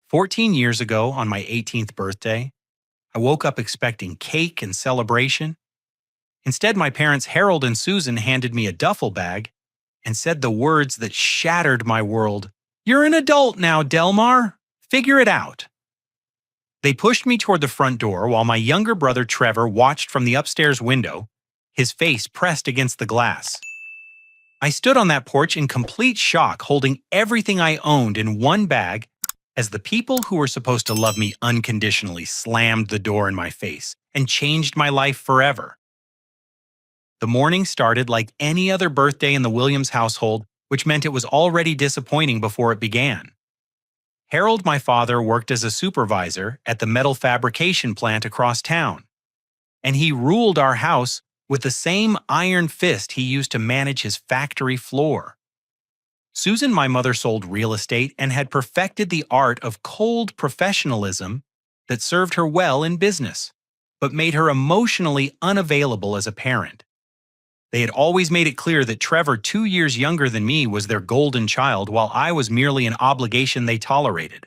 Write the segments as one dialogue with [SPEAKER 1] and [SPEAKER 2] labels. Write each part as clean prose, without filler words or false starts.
[SPEAKER 1] 14 years ago, on my 18th birthday, I woke up expecting cake and celebration. Instead, my parents Harold and Susan handed me a duffel bag and said the words that shattered my world. "You're an adult now, Delmar. Figure it out." They pushed me toward the front door while my younger brother Trevor watched from the upstairs window, his face pressed against the glass. I stood on that porch in complete shock, holding everything I owned in one bag as the people who were supposed to love me unconditionally slammed the door in my face and changed my life forever. The morning started like any other birthday in the Williams household, which meant it was already disappointing before it began. Harold, my father, worked as a supervisor at the metal fabrication plant across town, and he ruled our house with the same iron fist he used to manage his factory floor. Susan, my mother, sold real estate and had perfected the art of cold professionalism that served her well in business, but made her emotionally unavailable as a parent. They had always made it clear that Trevor, 2 years younger than me, was their golden child, while I was merely an obligation they tolerated.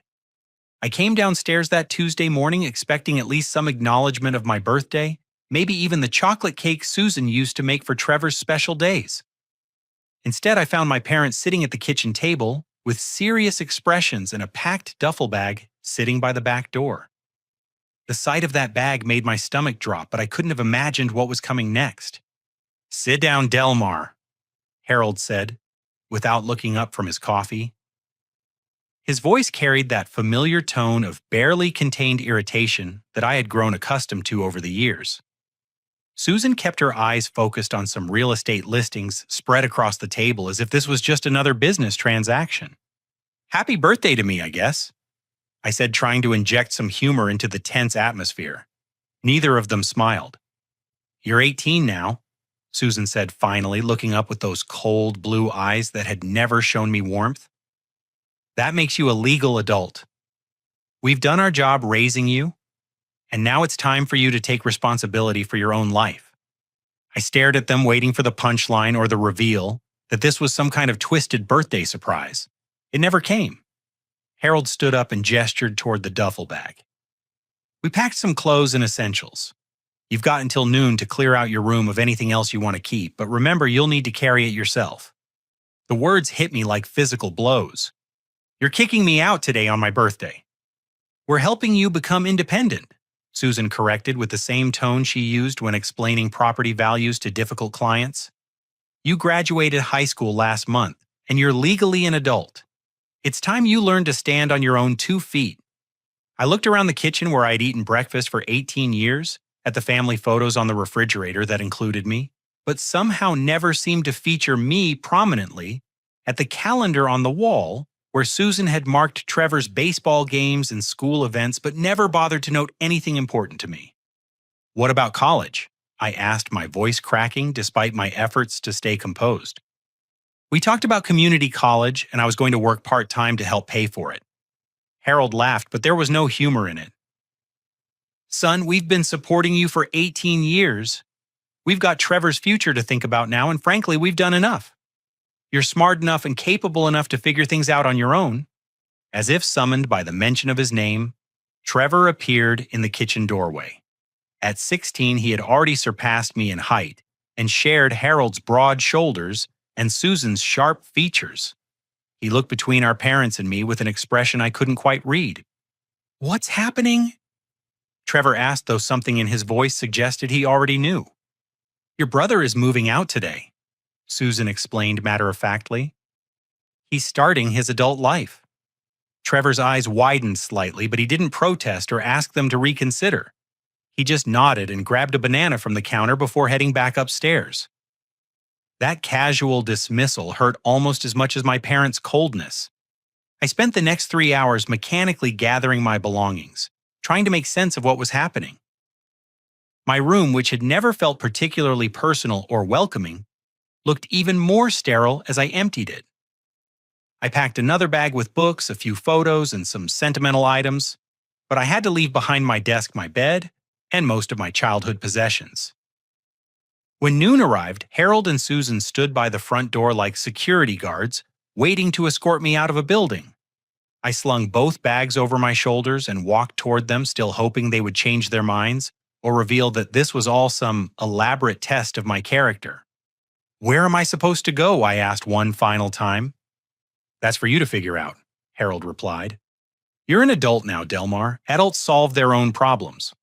[SPEAKER 1] I came downstairs that Tuesday morning expecting at least some acknowledgement of my birthday, maybe even the chocolate cake Susan used to make for Trevor's special days. Instead, I found my parents sitting at the kitchen table with serious expressions and a packed duffel bag sitting by the back door. The sight of that bag made my stomach drop, but I couldn't have imagined what was coming next. "Sit down, Delmar," Harold said, without looking up from his coffee. His voice carried that familiar tone of barely contained irritation that I had grown accustomed to over the years. Susan kept her eyes focused on some real estate listings spread across the table as if this was just another business transaction. "Happy birthday to me, I guess," I said, trying to inject some humor into the tense atmosphere. Neither of them smiled. "You're 18 now," Susan said finally, looking up with those cold blue eyes that had never shown me warmth. "That makes you a legal adult. We've done our job raising you, and now it's time for you to take responsibility for your own life." I stared at them, waiting for the punchline or the reveal that this was some kind of twisted birthday surprise. It never came. Harold stood up and gestured toward the duffel bag. "We packed some clothes and essentials. You've got until noon to clear out your room of anything else you want to keep, but remember, you'll need to carry it yourself." The words hit me like physical blows. "You're kicking me out today on my birthday." "We're helping you become independent," Susan corrected with the same tone she used when explaining property values to difficult clients. "You graduated high school last month, and you're legally an adult. It's time you learned to stand on your own 2 feet. I looked around the kitchen where I'd eaten breakfast for 18 years, at the family photos on the refrigerator that included me, but somehow never seemed to feature me prominently, at the calendar on the wall where Susan had marked Trevor's baseball games and school events but never bothered to note anything important to me. "What about college?" I asked, my voice cracking despite my efforts to stay composed. "We talked about community college, and I was going to work part-time to help pay for it." Harold laughed, but there was no humor in it. "Son, we've been supporting you for 18 years. We've got Trevor's future to think about now, and frankly, we've done enough. You're smart enough and capable enough to figure things out on your own." As if summoned by the mention of his name, Trevor appeared in the kitchen doorway. At 16, he had already surpassed me in height and shared Harold's broad shoulders and Susan's sharp features. He looked between our parents and me with an expression I couldn't quite read. "What's happening?" Trevor asked, though something in his voice suggested he already knew. "Your brother is moving out today," Susan explained matter-of-factly. "He's starting his adult life." Trevor's eyes widened slightly, but he didn't protest or ask them to reconsider. He just nodded and grabbed a banana from the counter before heading back upstairs. That casual dismissal hurt almost as much as my parents' coldness. I spent the next 3 hours mechanically gathering my belongings, trying to make sense of what was happening. My room, which had never felt particularly personal or welcoming, looked even more sterile as I emptied it. I packed another bag with books, a few photos, and some sentimental items, but I had to leave behind my desk my bed and most of my childhood possessions. When noon arrived, Harold and Susan stood by the front door like security guards, waiting to escort me out of a building. I slung both bags over my shoulders and walked toward them, still hoping they would change their minds or reveal that this was all some elaborate test of my character. "Where am I supposed to go?" I asked one final time. "That's for you to figure out," Harold replied. "You're an adult now, Delmar. Adults solve their own problems."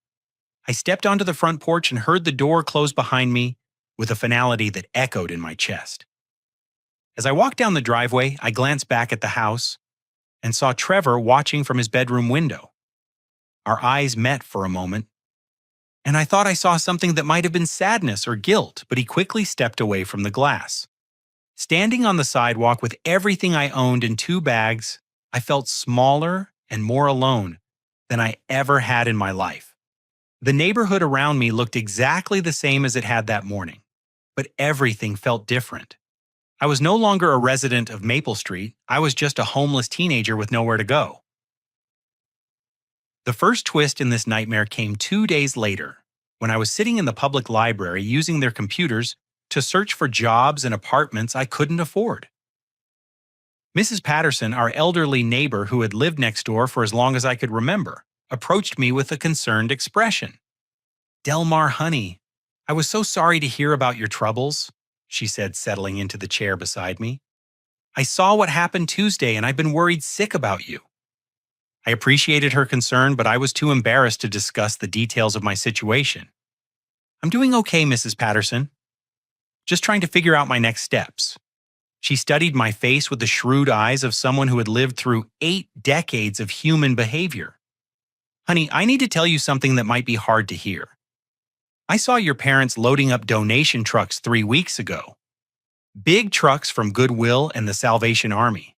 [SPEAKER 1] I stepped onto the front porch and heard the door close behind me with a finality that echoed in my chest. As I walked down the driveway, I glanced back at the house and saw Trevor watching from his bedroom window. Our eyes met for a moment, and I thought I saw something that might have been sadness or guilt, but he quickly stepped away from the glass. Standing on the sidewalk with everything I owned in 2 bags, I felt smaller and more alone than I ever had in my life. The neighborhood around me looked exactly the same as it had that morning, but everything felt different. I was no longer a resident of Maple Street. I was just a homeless teenager with nowhere to go. The first twist in this nightmare came 2 days later, when I was sitting in the public library using their computers to search for jobs and apartments I couldn't afford. Mrs. Patterson, our elderly neighbor who had lived next door for as long as I could remember, approached me with a concerned expression. "Delmar, honey, I was so sorry to hear about your troubles," she said, settling into the chair beside me. "I saw what happened Tuesday and I've been worried sick about you." I appreciated her concern, but I was too embarrassed to discuss the details of my situation. "I'm doing okay, Mrs. Patterson. Just trying to figure out my next steps." She studied my face with the shrewd eyes of someone who had lived through 8 decades of human behavior. "Honey, I need to tell you something that might be hard to hear. I saw your parents loading up donation trucks 3 weeks ago. Big trucks from Goodwill and the Salvation Army.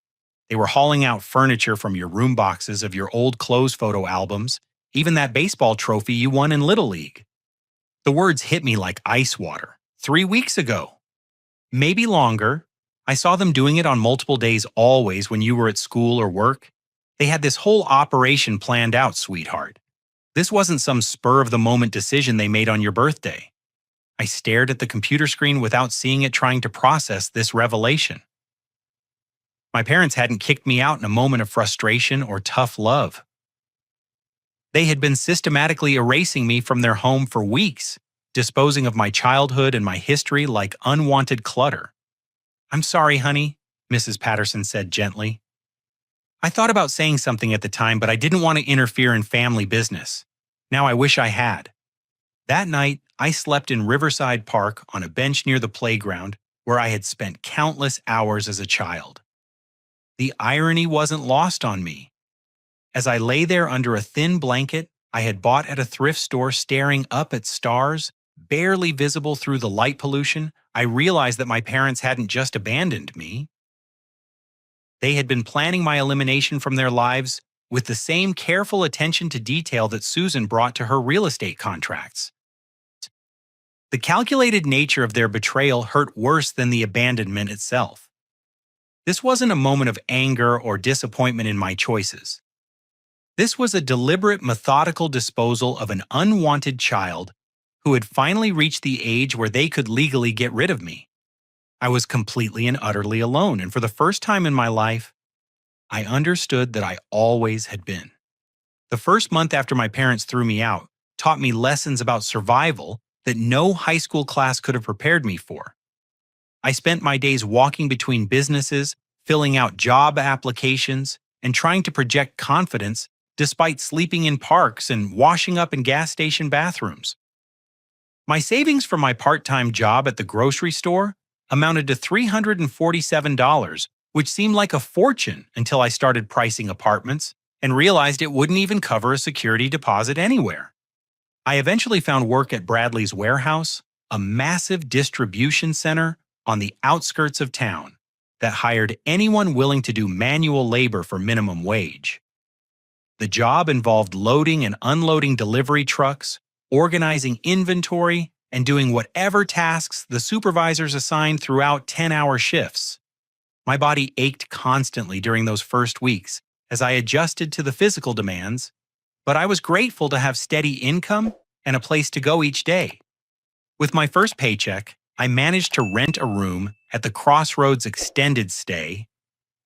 [SPEAKER 1] They were hauling out furniture from your room boxes of your old clothes photo albums, even that baseball trophy you won in Little League." The words hit me like ice water. 3 weeks ago. Maybe longer. I saw them doing it on multiple days always when you were at school or work. They had this whole operation planned out, sweetheart. This wasn't some spur-of-the-moment decision they made on your birthday. I stared at the computer screen without seeing it, trying to process this revelation. My parents hadn't kicked me out in a moment of frustration or tough love. They had been systematically erasing me from their home for weeks, disposing of my childhood and my history like unwanted clutter. "I'm sorry, honey," Mrs. Patterson said gently. "I thought about saying something at the time, but I didn't want to interfere in family business. Now I wish I had." That night, I slept in Riverside Park on a bench near the playground where I had spent countless hours as a child. The irony wasn't lost on me. As I lay there under a thin blanket I had bought at a thrift store, staring up at stars, barely visible through the light pollution, I realized that my parents hadn't just abandoned me. They had been planning my elimination from their lives with the same careful attention to detail that Susan brought to her real estate contracts. The calculated nature of their betrayal hurt worse than the abandonment itself. This wasn't a moment of anger or disappointment in my choices. This was a deliberate, methodical disposal of an unwanted child who had finally reached the age where they could legally get rid of me. I was completely and utterly alone, and for the first time in my life, I understood that I always had been. The first month after my parents threw me out taught me lessons about survival that no high school class could have prepared me for. I spent my days walking between businesses, filling out job applications, and trying to project confidence despite sleeping in parks and washing up in gas station bathrooms. My savings from my part-time job at the grocery store amounted to $347, which seemed like a fortune until I started pricing apartments and realized it wouldn't even cover a security deposit anywhere. I eventually found work at Bradley's Warehouse, a massive distribution center on the outskirts of town that hired anyone willing to do manual labor for minimum wage. The job involved loading and unloading delivery trucks, organizing inventory, and doing whatever tasks the supervisors assigned throughout 10-hour shifts. My body ached constantly during those first weeks as I adjusted to the physical demands, but I was grateful to have steady income and a place to go each day. With my first paycheck, I managed to rent a room at the Crossroads Extended Stay,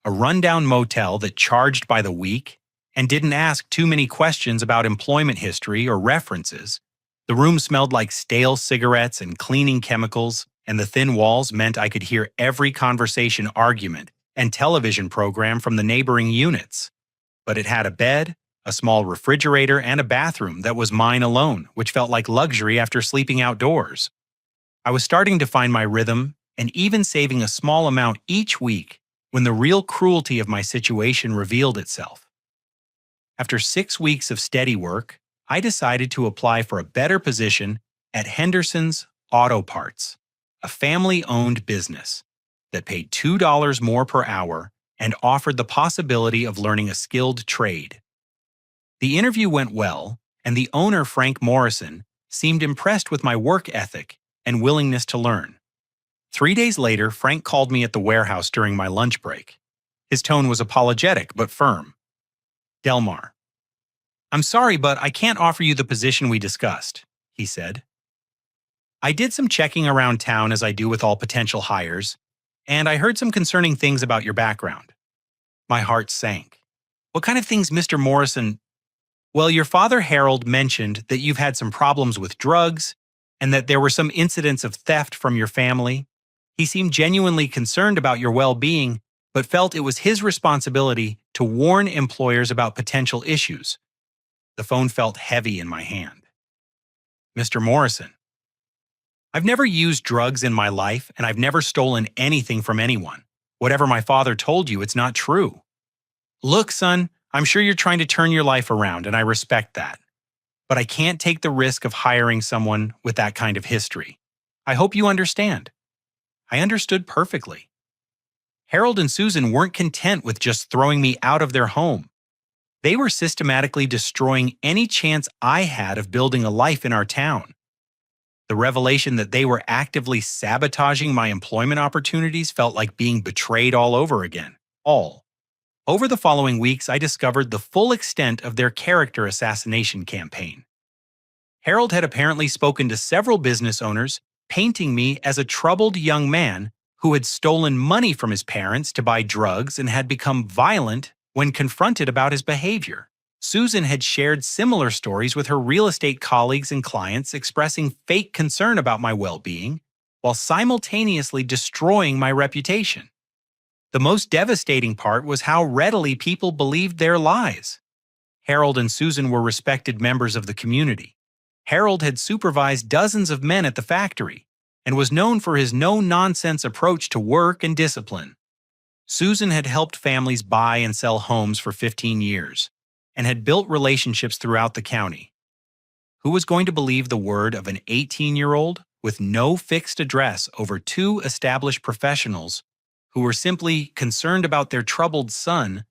[SPEAKER 1] a rundown motel that charged by the week and didn't ask too many questions about employment history or references. The room smelled like stale cigarettes and cleaning chemicals, and the thin walls meant I could hear every conversation, argument, and television program from the neighboring units. But it had a bed, a small refrigerator, and a bathroom that was mine alone, which felt like luxury after sleeping outdoors. I was starting to find my rhythm and even saving a small amount each week when the real cruelty of my situation revealed itself. After 6 weeks of steady work, I decided to apply for a better position at Henderson's Auto Parts, a family-owned business that paid $2 more per hour and offered the possibility of learning a skilled trade. The interview went well, and the owner, Frank Morrison, seemed impressed with my work ethic and willingness to learn. 3 days later, Frank called me at the warehouse during my lunch break. His tone was apologetic but firm. "Delmar, I'm sorry, but I can't offer you the position we discussed," he said. "I did some checking around town as I do with all potential hires, and I heard some concerning things about your background." My heart sank. "What kind of things, Mr. Morrison?" "Well, your father, Harold, mentioned that you've had some problems with drugs and that there were some incidents of theft from your family. He seemed genuinely concerned about your well-being, but felt it was his responsibility to warn employers about potential issues." The phone felt heavy in my hand. "Mr. Morrison, I've never used drugs in my life, and I've never stolen anything from anyone. Whatever my father told you, it's not true." "Look, son, I'm sure you're trying to turn your life around, and I respect that. But I can't take the risk of hiring someone with that kind of history. I hope you understand." I understood perfectly. Harold and Susan weren't content with just throwing me out of their home. They were systematically destroying any chance I had of building a life in our town. The revelation that they were actively sabotaging my employment opportunities felt like being betrayed all over again. Over the following weeks, I discovered the full extent of their character assassination campaign. Harold had apparently spoken to several business owners, painting me as a troubled young man who had stolen money from his parents to buy drugs and had become violent when confronted about his behavior. Susan had shared similar stories with her real estate colleagues and clients, expressing fake concern about my well-being while simultaneously destroying my reputation. The most devastating part was how readily people believed their lies. Harold and Susan were respected members of the community. Harold had supervised dozens of men at the factory and was known for his no-nonsense approach to work and discipline. Susan had helped families buy and sell homes for 15 years and had built relationships throughout the county. Who was going to believe the word of an 18-year-old with no fixed address over two established professionals who were simply concerned about their troubled son?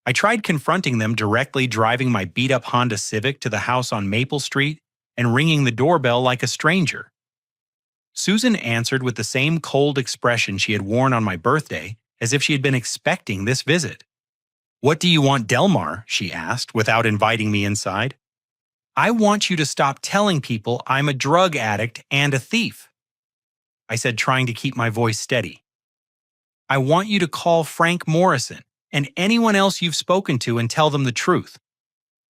[SPEAKER 1] I tried confronting them directly, driving my beat-up Honda Civic to the house on Maple Street and ringing the doorbell like a stranger. Susan answered with the same cold expression she had worn on my birthday, as if she had been expecting this visit. "What do you want, Delmar?" she asked, without inviting me inside. "I want you to stop telling people I'm a drug addict and a thief," I said, trying to keep my voice steady. "I want you to call Frank Morrison and anyone else you've spoken to and tell them the truth."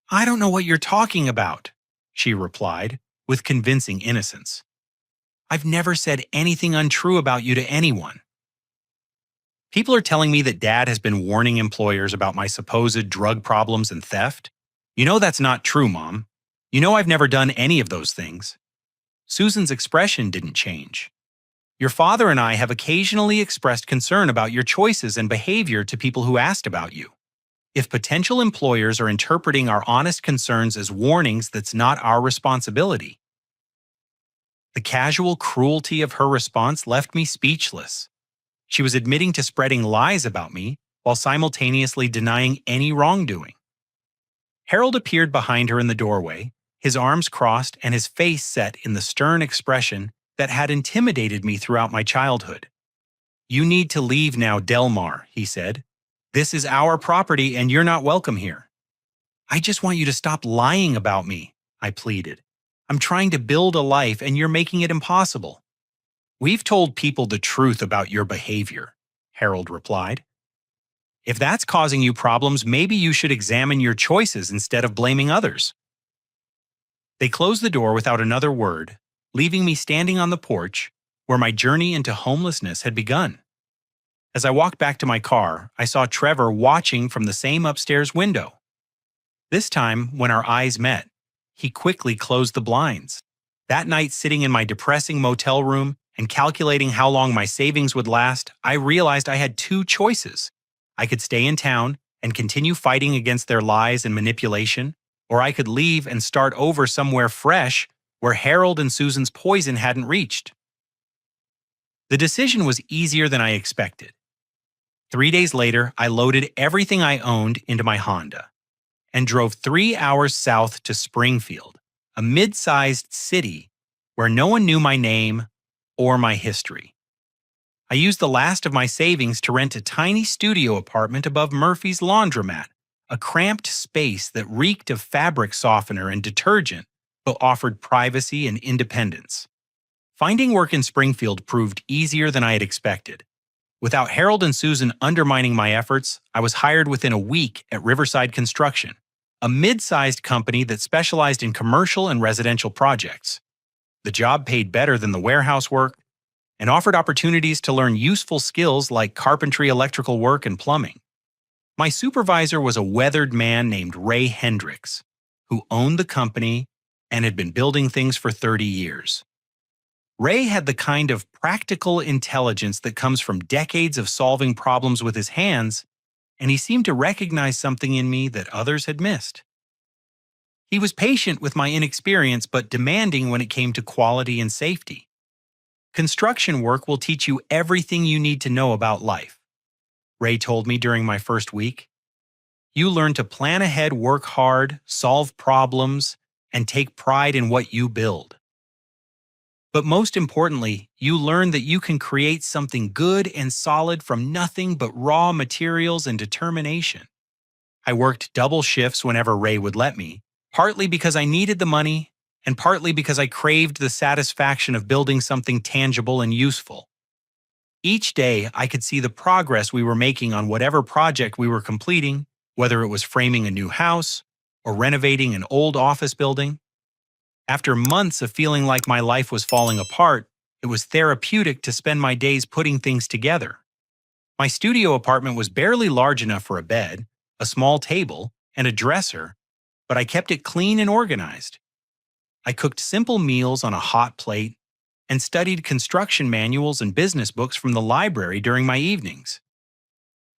[SPEAKER 1] "I don't know what you're talking about," she replied, with convincing innocence. "I've never said anything untrue about you to anyone." "People are telling me that Dad has been warning employers about my supposed drug problems and theft. You know that's not true, Mom. You know I've never done any of those things." Susan's expression didn't change. "Your father and I have occasionally expressed concern about your choices and behavior to people who asked about you. If potential employers are interpreting our honest concerns as warnings, that's not our responsibility." The casual cruelty of her response left me speechless. She was admitting to spreading lies about me while simultaneously denying any wrongdoing. Harold appeared behind her in the doorway, his arms crossed and his face set in the stern expression that had intimidated me throughout my childhood. "You need to leave now, Delmar," he said. "This is our property and you're not welcome here." "I just want you to stop lying about me," I pleaded. "I'm trying to build a life and you're making it impossible." "We've told people the truth about your behavior," Harold replied. If that's causing you problems, maybe you should examine your choices instead of blaming others. They closed the door without another word, leaving me standing on the porch where my journey into homelessness had begun. As I walked back to my car, I saw Trevor watching from the same upstairs window. This time, when our eyes met, he quickly closed the blinds. That night, sitting in my depressing motel room and calculating how long my savings would last, I realized I had two choices. I could stay in town and continue fighting against their lies and manipulation, or I could leave and start over somewhere fresh where Harold and Susan's poison hadn't reached. The decision was easier than I expected. 3 days later, I loaded everything I owned into my Honda and drove 3 hours south to Springfield, a mid-sized city where no one knew my name or my history. I used the last of my savings to rent a tiny studio apartment above Murphy's laundromat, a cramped space that reeked of fabric softener and detergent but offered privacy and independence. Finding work in Springfield proved easier than I had expected. Without Harold and Susan undermining my efforts, I was hired within a week at Riverside Construction, a mid-sized company that specialized in commercial and residential projects. The job paid better than the warehouse work and offered opportunities to learn useful skills like carpentry, electrical work, and plumbing. My supervisor was a weathered man named Ray Hendricks, who owned the company and had been building things for 30 years. Ray had the kind of practical intelligence that comes from decades of solving problems with his hands, and he seemed to recognize something in me that others had missed. He was patient with my inexperience, but demanding when it came to quality and safety. Construction work will teach you everything you need to know about life, Ray told me during my first week. You learn to plan ahead, work hard, solve problems, and take pride in what you build. But most importantly, you learn that you can create something good and solid from nothing but raw materials and determination. I worked double shifts whenever Ray would let me, partly because I needed the money and partly because I craved the satisfaction of building something tangible and useful. Each day, I could see the progress we were making on whatever project we were completing, whether it was framing a new house or renovating an old office building. After months of feeling like my life was falling apart, it was therapeutic to spend my days putting things together. My studio apartment was barely large enough for a bed, a small table, and a dresser, but I kept it clean and organized. I cooked simple meals on a hot plate and studied construction manuals and business books from the library during my evenings.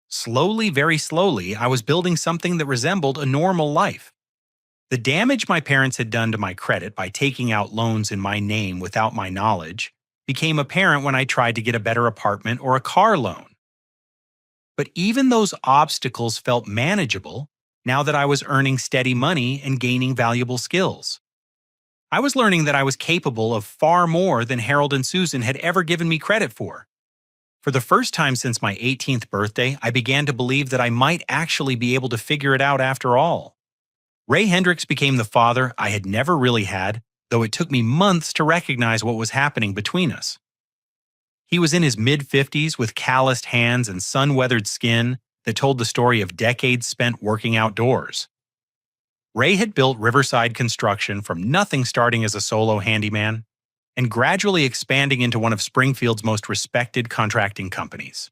[SPEAKER 1] Slowly, very slowly, I was building something that resembled a normal life. The damage my parents had done to my credit by taking out loans in my name without my knowledge became apparent when I tried to get a better apartment or a car loan. But even those obstacles felt manageable now that I was earning steady money and gaining valuable skills. I was learning that I was capable of far more than Harold and Susan had ever given me credit for. For the first time since my 18th birthday, I began to believe that I might actually be able to figure it out after all. Ray Hendricks became the father I had never really had, though it took me months to recognize what was happening between us. He was in his mid-50s with calloused hands and sun-weathered skin that told the story of decades spent working outdoors. Ray had built Riverside Construction from nothing, starting as a solo handyman and gradually expanding into one of Springfield's most respected contracting companies.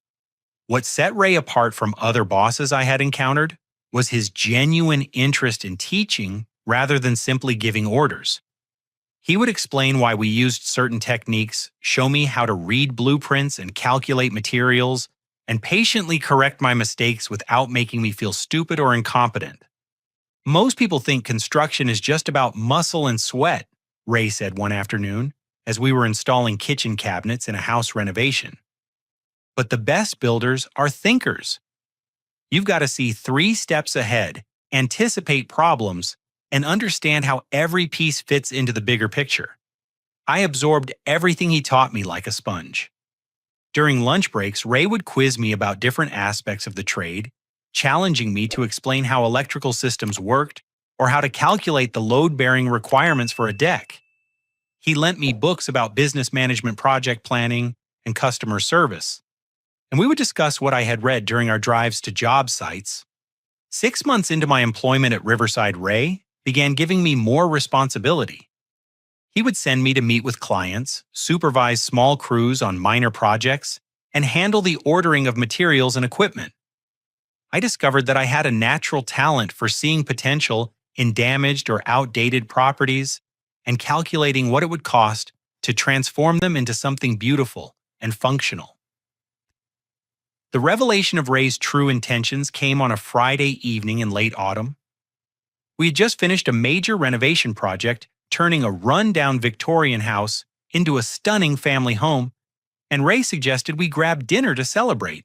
[SPEAKER 1] What set Ray apart from other bosses I had encountered was his genuine interest in teaching rather than simply giving orders. He would explain why we used certain techniques, show me how to read blueprints and calculate materials, and patiently correct my mistakes without making me feel stupid or incompetent. Most people think construction is just about muscle and sweat, Ray said one afternoon as we were installing kitchen cabinets in a house renovation. But the best builders are thinkers. You've got to see 3 steps ahead, anticipate problems, and understand how every piece fits into the bigger picture. I absorbed everything he taught me like a sponge. During lunch breaks, Ray would quiz me about different aspects of the trade, challenging me to explain how electrical systems worked or how to calculate the load-bearing requirements for a deck. He lent me books about business management, project planning, and customer service. and we would discuss what I had read during our drives to job sites. 6 months into my employment at Riverside, Ray began giving me more responsibility. He would send me to meet with clients, supervise small crews on minor projects, and handle the ordering of materials and equipment. I discovered that I had a natural talent for seeing potential in damaged or outdated properties and calculating what it would cost to transform them into something beautiful and functional. The revelation of Ray's true intentions came on a Friday evening in late autumn. We had just finished a major renovation project, turning a run-down Victorian house into a stunning family home, and Ray suggested we grab dinner to celebrate.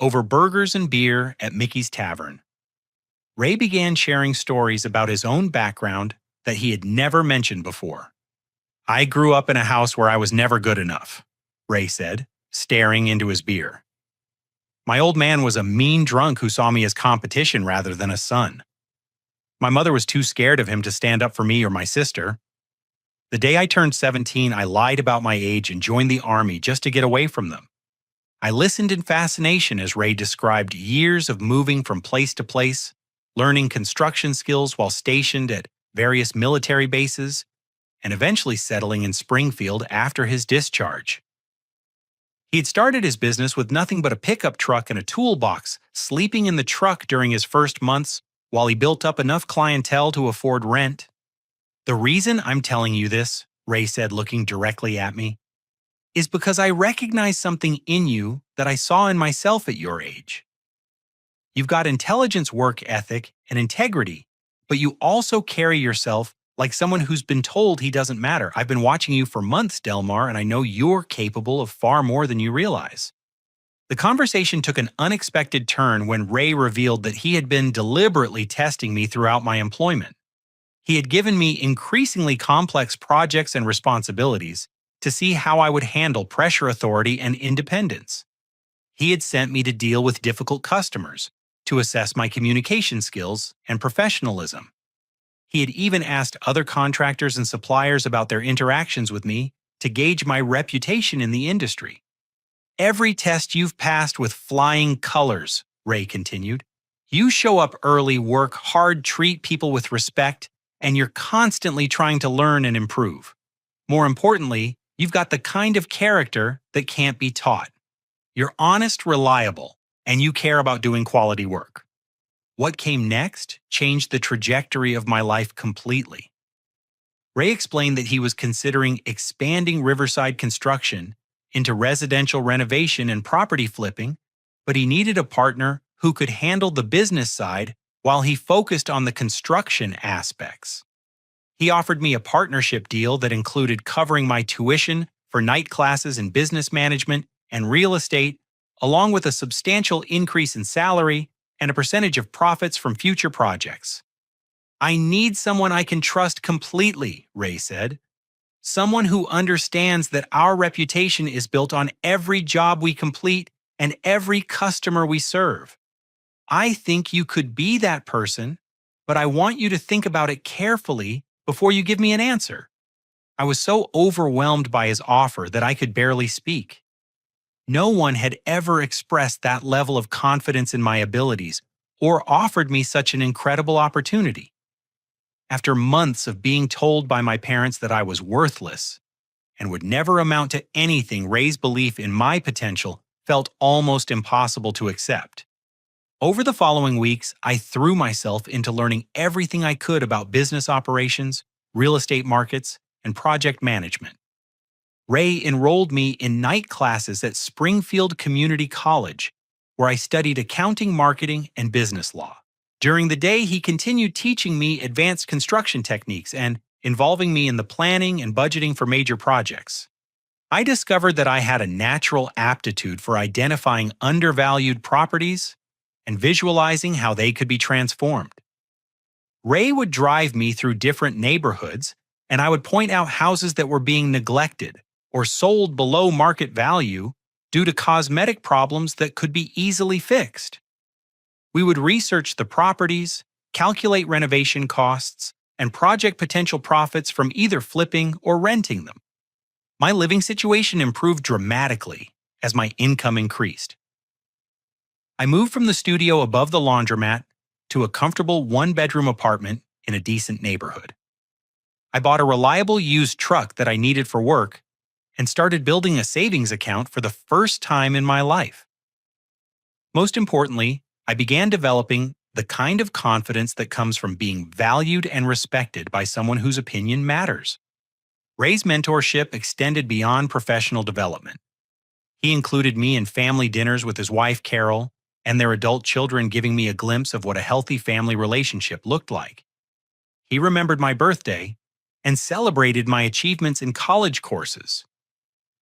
[SPEAKER 1] Over burgers and beer at Mickey's Tavern, Ray began sharing stories about his own background that he had never mentioned before. "I grew up in a house where I was never good enough," Ray said, staring into his beer. "My old man was a mean drunk who saw me as competition rather than a son. My mother was too scared of him to stand up for me or my sister. The day I turned 17, I lied about my age and joined the army just to get away from them. I listened in fascination as Ray described years of moving from place to place, learning construction skills while stationed at various military bases, and eventually settling in Springfield after his discharge. He had started his business with nothing but a pickup truck and a toolbox, sleeping in the truck during his first months while he built up enough clientele to afford rent. The reason I'm telling you this," Ray said, looking directly at me, "is because I recognize something in you that I saw in myself at your age. You've got intelligence, work ethic, and integrity, but you also carry yourself like someone who's been told he doesn't matter. I've been watching you for months, Delmar, and I know you're capable of far more than you realize." The conversation took an unexpected turn when Ray revealed that he had been deliberately testing me throughout my employment. He had given me increasingly complex projects and responsibilities to see how I would handle pressure, authority, and independence. He had sent me to deal with difficult customers, to assess my communication skills and professionalism. He had even asked other contractors and suppliers about their interactions with me to gauge my reputation in the industry. "Every test you've passed with flying colors," Ray continued. "You show up early, work hard, treat people with respect, and you're constantly trying to learn and improve. More importantly, you've got the kind of character that can't be taught. You're honest, reliable, and you care about doing quality work." What came next changed the trajectory of my life completely. Ray explained that he was considering expanding Riverside construction into residential renovation and property flipping, but he needed a partner who could handle the business side while he focused on the construction aspects. He offered me a partnership deal that included covering my tuition for night classes in business management and real estate, along with a substantial increase in salary and a percentage of profits from future projects. "I need someone I can trust completely," Ray said. "Someone who understands that our reputation is built on every job we complete and every customer we serve. I think you could be that person, but I want you to think about it carefully before you give me an answer." I was so overwhelmed by his offer that I could barely speak. No one had ever expressed that level of confidence in my abilities or offered me such an incredible opportunity. After months of being told by my parents that I was worthless and would never amount to anything, Ray's belief in my potential felt almost impossible to accept. Over the following weeks, I threw myself into learning everything I could about business operations, real estate markets, and project management. Ray enrolled me in night classes at Springfield Community College, where I studied accounting, marketing, and business law. During the day, he continued teaching me advanced construction techniques and involving me in the planning and budgeting for major projects. I discovered that I had a natural aptitude for identifying undervalued properties and visualizing how they could be transformed. Ray would drive me through different neighborhoods, and I would point out houses that were being neglected or sold below market value due to cosmetic problems that could be easily fixed. We would research the properties, calculate renovation costs, and project potential profits from either flipping or renting them. My living situation improved dramatically, as my income increased. I moved from the studio above the laundromat to a comfortable one-bedroom apartment in a decent neighborhood. I bought a reliable used truck that I needed for work and started building a savings account for the first time in my life. Most importantly, I began developing the kind of confidence that comes from being valued and respected by someone whose opinion matters. Ray's mentorship extended beyond professional development. He included me in family dinners with his wife, Carol, and their adult children, giving me a glimpse of what a healthy family relationship looked like. He remembered my birthday and celebrated my achievements in college courses.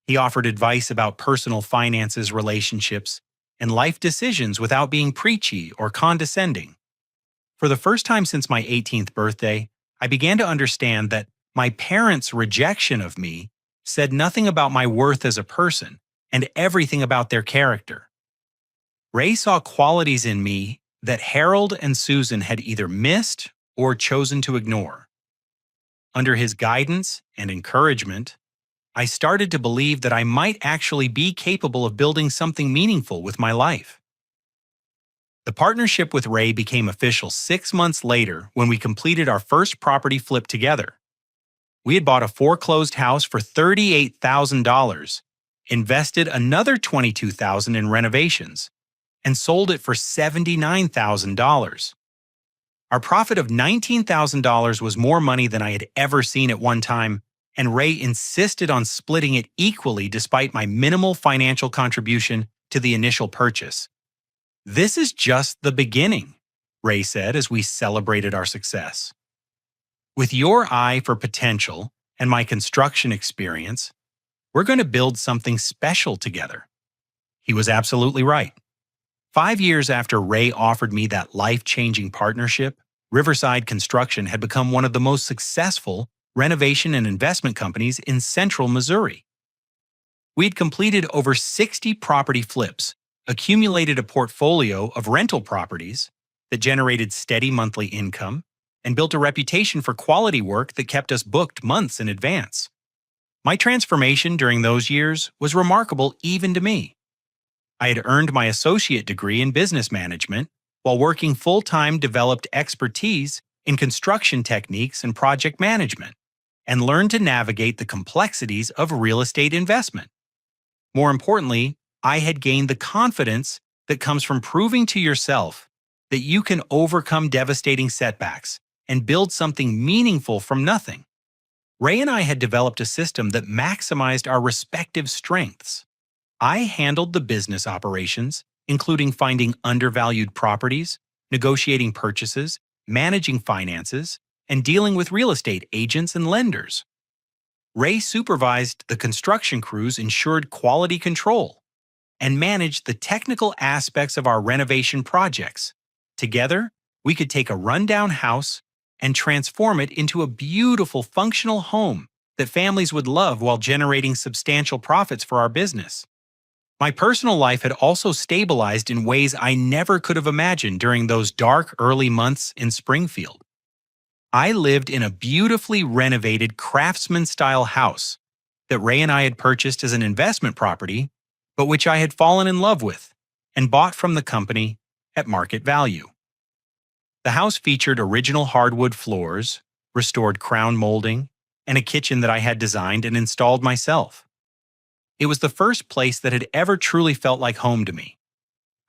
[SPEAKER 1] He offered advice about personal finances, relationships, and life decisions without being preachy or condescending. For the first time since my 18th birthday, I began to understand that my parents' rejection of me said nothing about my worth as a person and everything about their character. Ray saw qualities in me that Harold and Susan had either missed or chosen to ignore. Under his guidance and encouragement, I started to believe that I might actually be capable of building something meaningful with my life. The partnership with Ray became official 6 months later when we completed our first property flip together. We had bought a foreclosed house for $38,000, invested another $22,000 in renovations, and sold it for $79,000. Our profit of $19,000 was more money than I had ever seen at one time, and Ray insisted on splitting it equally despite my minimal financial contribution to the initial purchase. "This is just the beginning," Ray said as we celebrated our success. "With your eye for potential and my construction experience, we're going to build something special together." He was absolutely right. 5 years after Ray offered me that life-changing partnership, Riverside Construction had become one of the most successful renovation and investment companies in central Missouri. We had completed over 60 property flips, accumulated a portfolio of rental properties that generated steady monthly income, and built a reputation for quality work that kept us booked months in advance. My transformation during those years was remarkable even to me. I had earned my associate degree in business management, while working full-time developed expertise in construction techniques and project management, and learned to navigate the complexities of real estate investment. More importantly, I had gained the confidence that comes from proving to yourself that you can overcome devastating setbacks and build something meaningful from nothing. Ray and I had developed a system that maximized our respective strengths. I handled the business operations, including finding undervalued properties, negotiating purchases, managing finances, and dealing with real estate agents and lenders. Ray supervised the construction crews, ensured quality control, and managed the technical aspects of our renovation projects. Together, we could take a rundown house and transform it into a beautiful, functional home that families would love while generating substantial profits for our business. My personal life had also stabilized in ways I never could have imagined during those dark early months in Springfield. I lived in a beautifully renovated craftsman-style house that Ray and I had purchased as an investment property, but which I had fallen in love with and bought from the company at market value. The house featured original hardwood floors, restored crown molding, and a kitchen that I had designed and installed myself. It was the first place that had ever truly felt like home to me.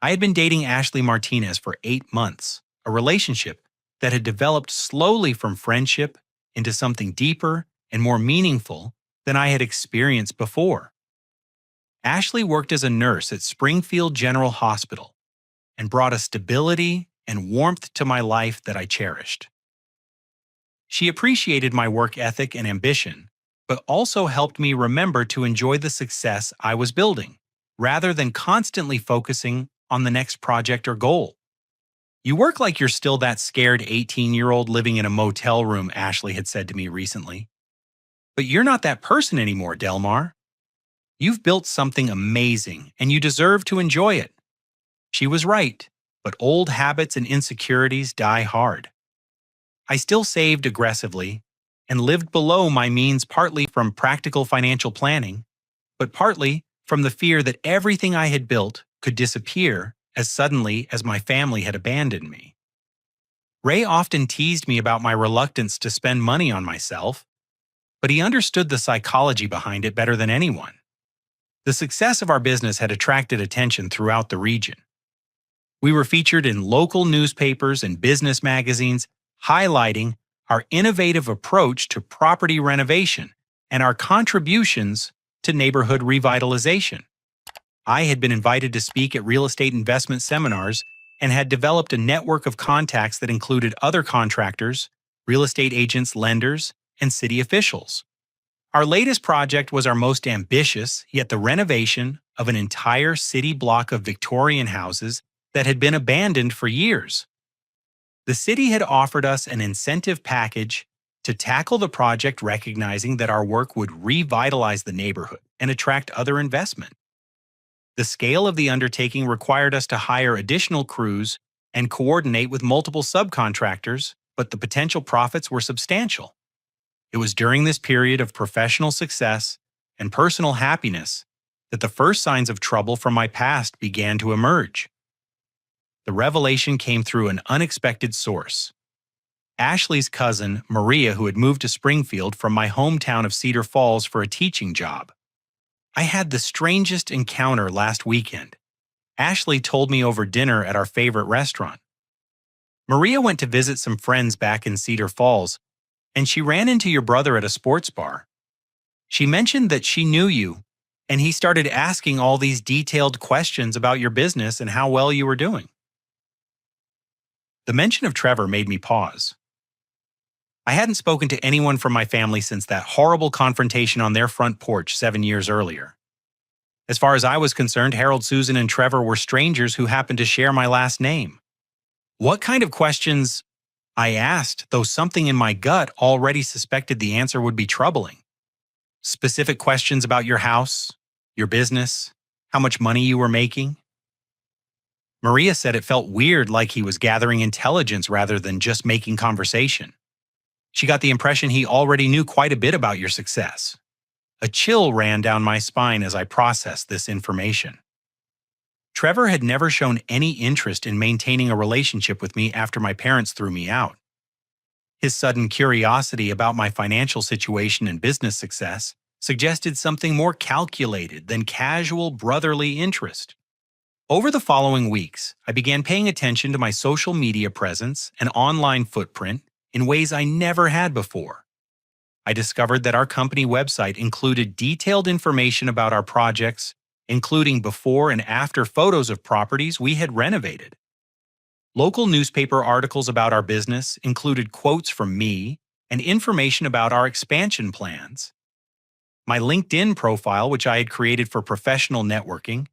[SPEAKER 1] I had been dating Ashley Martinez for 8 months, a relationship that had developed slowly from friendship into something deeper and more meaningful than I had experienced before. Ashley worked as a nurse at Springfield General Hospital and brought a stability and warmth to my life that I cherished. She appreciated my work ethic and ambition, but also helped me remember to enjoy the success I was building, rather than constantly focusing on the next project or goal. "You work like you're still that scared 18-year-old living in a motel room," Ashley had said to me recently. "But you're not that person anymore, Delmar. You've built something amazing, and you deserve to enjoy it." She was right, but old habits and insecurities die hard. I still saved aggressively and lived below my means, partly from practical financial planning, but partly from the fear that everything I had built could disappear as suddenly as my family had abandoned me. Ray often teased me about my reluctance to spend money on myself, but he understood the psychology behind it better than anyone. The success of our business had attracted attention throughout the region. We were featured in local newspapers and business magazines, highlighting our innovative approach to property renovation and our contributions to neighborhood revitalization. I had been invited to speak at real estate investment seminars and had developed a network of contacts that included other contractors, real estate agents, lenders, and city officials. Our latest project was our most ambitious, yet the renovation of an entire city block of Victorian houses that had been abandoned for years. The city had offered us an incentive package to tackle the project, recognizing that our work would revitalize the neighborhood and attract other investment. The scale of the undertaking required us to hire additional crews and coordinate with multiple subcontractors, but the potential profits were substantial. It was during this period of professional success and personal happiness that the first signs of trouble from my past began to emerge. The revelation came through an unexpected source. Ashley's cousin, Maria, who had moved to Springfield from my hometown of Cedar Falls for a teaching job. I had the strangest encounter last weekend. Ashley told me over dinner at our favorite restaurant. Maria went to visit some friends back in Cedar Falls, and she ran into your brother at a sports bar. She mentioned that she knew you, and he started asking all these detailed questions about your business and how well you were doing. The mention of Trevor made me pause. I hadn't spoken to anyone from my family since that horrible confrontation on their front porch 7 years earlier. As far as I was concerned, Harold, Susan, and Trevor were strangers who happened to share my last name. What kind of questions? I asked, though something in my gut already suspected the answer would be troubling. Specific questions about your house, your business, how much money you were making. Maria said it felt weird, like he was gathering intelligence rather than just making conversation. She got the impression he already knew quite a bit about your success. A chill ran down my spine as I processed this information. Trevor had never shown any interest in maintaining a relationship with me after my parents threw me out. His sudden curiosity about my financial situation and business success suggested something more calculated than casual brotherly interest. Over the following weeks, I began paying attention to my social media presence and online footprint in ways I never had before. I discovered that our company website included detailed information about our projects, including before and after photos of properties we had renovated. Local newspaper articles about our business included quotes from me and information about our expansion plans. My LinkedIn profile, which I had created for professional networking,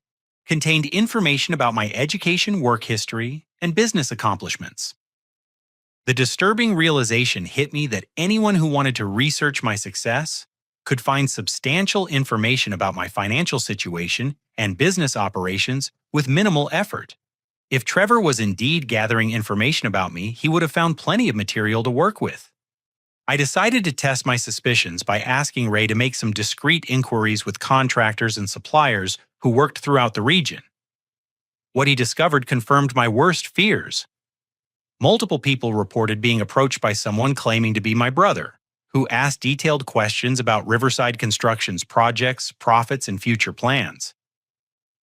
[SPEAKER 1] contained information about my education, work history, and business accomplishments. The disturbing realization hit me that anyone who wanted to research my success could find substantial information about my financial situation and business operations with minimal effort. If Trevor was indeed gathering information about me, he would have found plenty of material to work with. I decided to test my suspicions by asking Ray to make some discreet inquiries with contractors and suppliers who worked throughout the region. What he discovered confirmed my worst fears. Multiple people reported being approached by someone claiming to be my brother, who asked detailed questions about Riverside Construction's projects, profits, and future plans.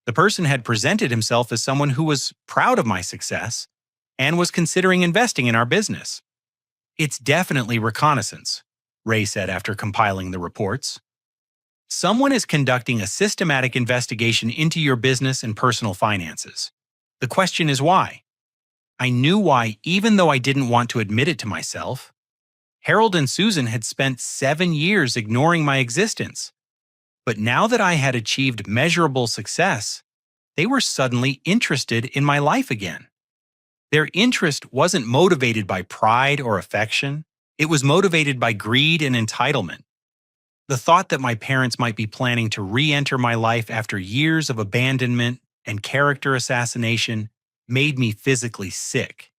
[SPEAKER 1] The person had presented himself as someone who was proud of my success and was considering investing in our business. "It's definitely reconnaissance," Ray said after compiling the reports. "Someone is conducting a systematic investigation into your business and personal finances. The question is why?" I knew why, even though I didn't want to admit it to myself. Harold and Susan had spent 7 years ignoring my existence. But now that I had achieved measurable success, they were suddenly interested in my life again. Their interest wasn't motivated by pride or affection. It was motivated by greed and entitlement. The thought that my parents might be planning to re-enter my life after years of abandonment and character assassination made me physically sick.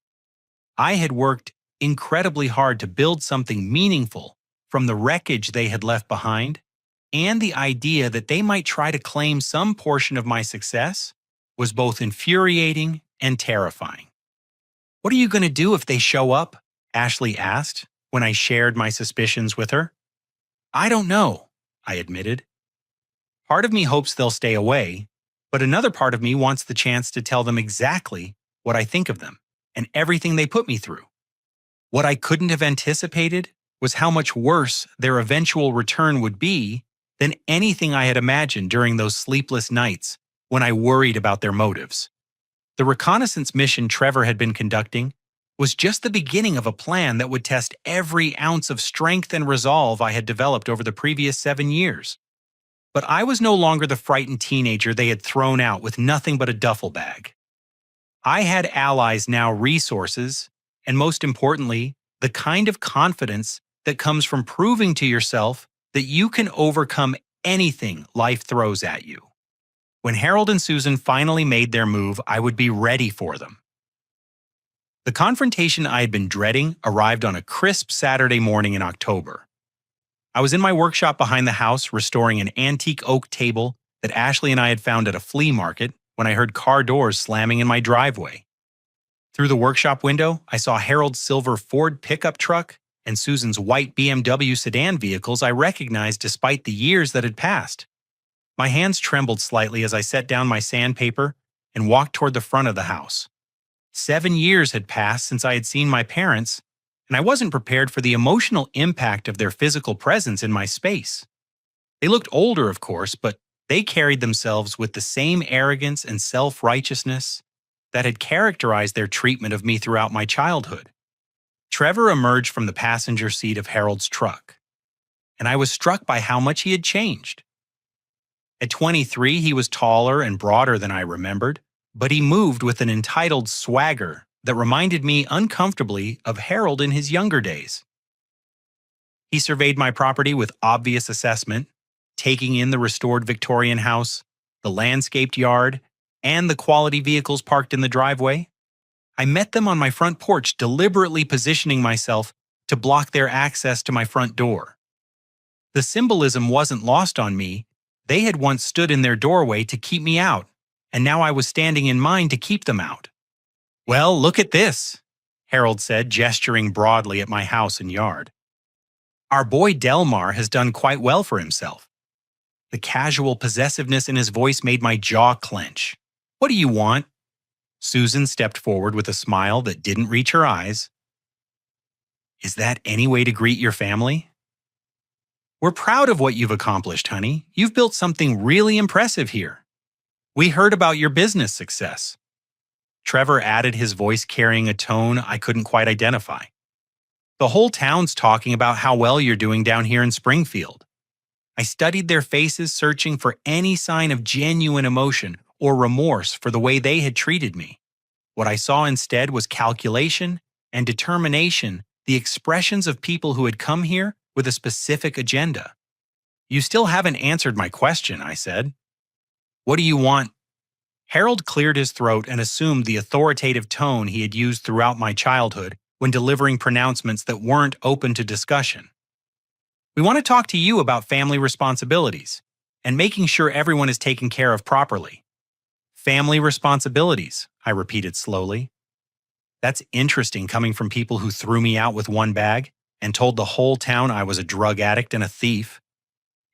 [SPEAKER 1] I had worked incredibly hard to build something meaningful from the wreckage they had left behind, and the idea that they might try to claim some portion of my success was both infuriating and terrifying. "What are you going to do if they show up?" Ashley asked when I shared my suspicions with her. "I don't know," I admitted. Part of me hopes they'll stay away, but another part of me wants the chance to tell them exactly what I think of them and everything they put me through. What I couldn't have anticipated was how much worse their eventual return would be than anything I had imagined during those sleepless nights when I worried about their motives. The reconnaissance mission Trevor had been conducting was just the beginning of a plan that would test every ounce of strength and resolve I had developed over the previous 7 years. But I was no longer the frightened teenager they had thrown out with nothing but a duffel bag. I had allies, now resources, and most importantly, the kind of confidence that comes from proving to yourself that you can overcome anything life throws at you. When Harold and Susan finally made their move, I would be ready for them. The confrontation I had been dreading arrived on a crisp Saturday morning in October. I was in my workshop behind the house restoring an antique oak table that Ashley and I had found at a flea market when I heard car doors slamming in my driveway. Through the workshop window, I saw Harold's silver Ford pickup truck and Susan's white BMW sedan vehicles I recognized despite the years that had passed. My hands trembled slightly as I set down my sandpaper and walked toward the front of the house. 7 years had passed since I had seen my parents, and I wasn't prepared for the emotional impact of their physical presence in my space. They looked older, of course, but they carried themselves with the same arrogance and self-righteousness that had characterized their treatment of me throughout my childhood. Trevor emerged from the passenger seat of Harold's truck, and I was struck by how much he had changed. At 23, he was taller and broader than I remembered, but he moved with an entitled swagger that reminded me uncomfortably of Harold in his younger days. He surveyed my property with obvious assessment, taking in the restored Victorian house, the landscaped yard, and the quality vehicles parked in the driveway. I met them on my front porch, deliberately positioning myself to block their access to my front door. The symbolism wasn't lost on me. They had once stood in their doorway to keep me out, and now I was standing in mine to keep them out. "Well, look at this," Harold said, gesturing broadly at my house and yard. "Our boy Delmar has done quite well for himself." The casual possessiveness in his voice made my jaw clench. "What do you want?" Susan stepped forward with a smile that didn't reach her eyes. "Is that any way to greet your family?" "We're proud of what you've accomplished, honey. You've built something really impressive here. We heard about your business success." Trevor added, his voice carrying a tone I couldn't quite identify. "The whole town's talking about how well you're doing down here in Springfield." I studied their faces, searching for any sign of genuine emotion or remorse for the way they had treated me. What I saw instead was calculation and determination, the expressions of people who had come here with a specific agenda. "You still haven't answered my question," I said. "What do you want?" Harold cleared his throat and assumed the authoritative tone he had used throughout my childhood when delivering pronouncements that weren't open to discussion. "We want to talk to you about family responsibilities and making sure everyone is taken care of properly." "Family responsibilities," I repeated slowly. That's interesting coming from people who threw me out with one bag and told the whole town I was a drug addict and a thief.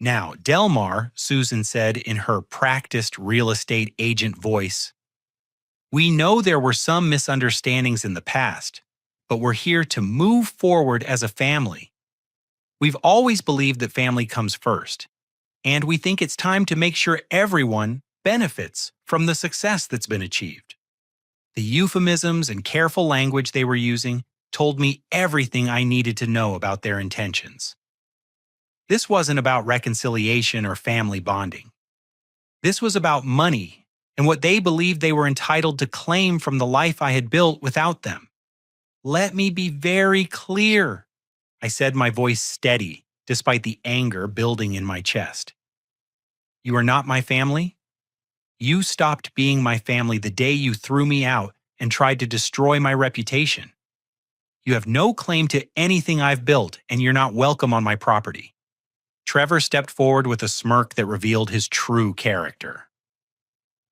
[SPEAKER 1] "Now, Delmar," Susan said in her practiced real estate agent voice, "we know there were some misunderstandings in the past, but we're here to move forward as a family. We've always believed that family comes first, and we think it's time to make sure everyone benefits from the success that's been achieved." The euphemisms and careful language they were using told me everything I needed to know about their intentions. This wasn't about reconciliation or family bonding. This was about money and what they believed they were entitled to claim from the life I had built without them. "Let me be very clear," I said, my voice steady despite the anger building in my chest. "You are not my family. You stopped being my family the day you threw me out and tried to destroy my reputation. You have no claim to anything I've built, and you're not welcome on my property. Trevor stepped forward with a smirk that revealed his true character.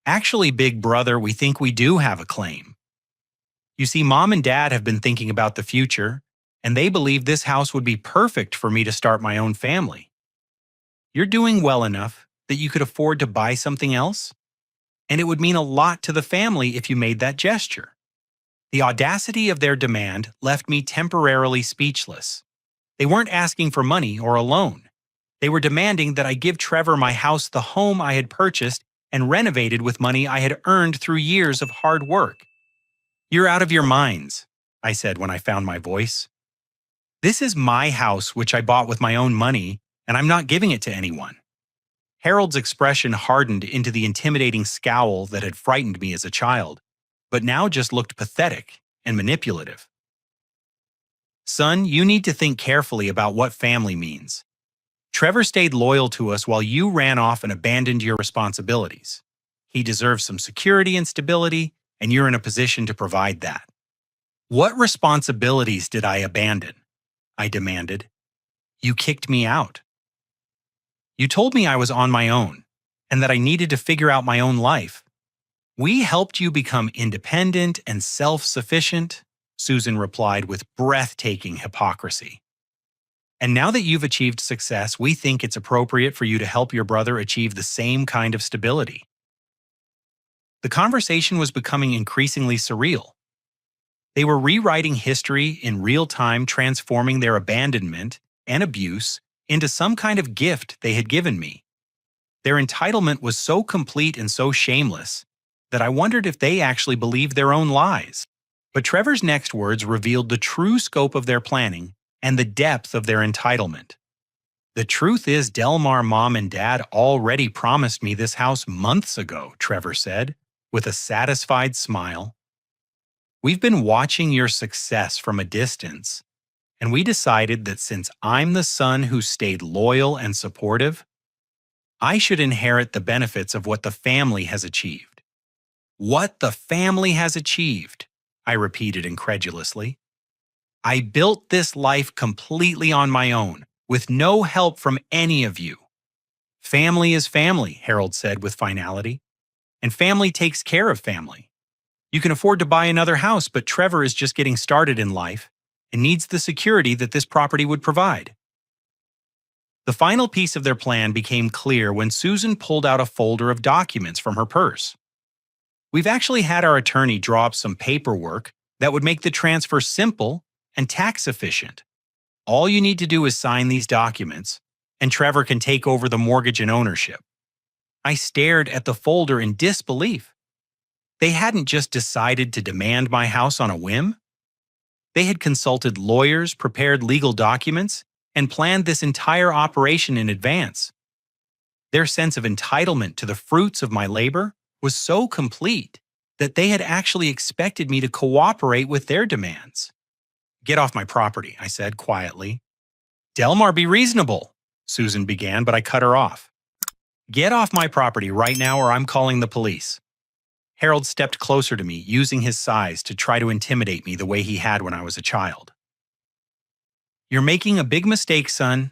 [SPEAKER 1] Actually, big brother, we think we do have a claim. You see, Mom and Dad have been thinking about the future, and they believe this house would be perfect for me to start my own family. You're doing well enough that you could afford to buy something else, and it would mean a lot to the family if you made that gesture. The audacity of their demand left me temporarily speechless. They weren't asking for money or a loan. They were demanding that I give Trevor my house, the home I had purchased and renovated with money I had earned through years of hard work. "You're out of your minds," I said when I found my voice. "This is my house, which I bought with my own money, and I'm not giving it to anyone." Harold's expression hardened into the intimidating scowl that had frightened me as a child, but now just looked pathetic and manipulative. "Son, you need to think carefully about what family means. Trevor stayed loyal to us while you ran off and abandoned your responsibilities. He deserves some security and stability, and you're in a position to provide that." "What responsibilities did I abandon?" I demanded. "You kicked me out. You told me I was on my own, and that I needed to figure out my own life. We helped you become independent and self-sufficient," Susan replied with breathtaking hypocrisy. "And now that you've achieved success, we think it's appropriate for you to help your brother achieve the same kind of stability." The conversation was becoming increasingly surreal. They were rewriting history in real time, transforming their abandonment and abuse into some kind of gift they had given me. Their entitlement was so complete and so shameless that I wondered if they actually believed their own lies. But Trevor's next words revealed the true scope of their planning and the depth of their entitlement. "The truth is, Delmar, Mom, and Dad already promised me this house months ago," Trevor said, with a satisfied smile. "We've been watching your success from a distance, and we decided that since I'm the son who stayed loyal and supportive, I should inherit the benefits of what the family has achieved." "What the family has achieved?" I repeated incredulously. "I built this life completely on my own, with no help from any of you." "Family is family," Harold said with finality, "and family takes care of family. You can afford to buy another house, but Trevor is just getting started in life and needs the security that this property would provide." The final piece of their plan became clear when Susan pulled out a folder of documents from her purse. "We've actually had our attorney draw up some paperwork that would make the transfer simple and tax efficient. All you need to do is sign these documents, and Trevor can take over the mortgage and ownership." I stared at the folder in disbelief. They hadn't just decided to demand my house on a whim. They had consulted lawyers, prepared legal documents, and planned this entire operation in advance. Their sense of entitlement to the fruits of my labor was so complete that they had actually expected me to cooperate with their demands. "Get off my property," I said quietly. "Delmar, be reasonable," Susan began, but I cut her off. "Get off my property right now or I'm calling the police." Harold stepped closer to me, using his size to try to intimidate me the way he had when I was a child. "You're making a big mistake, son.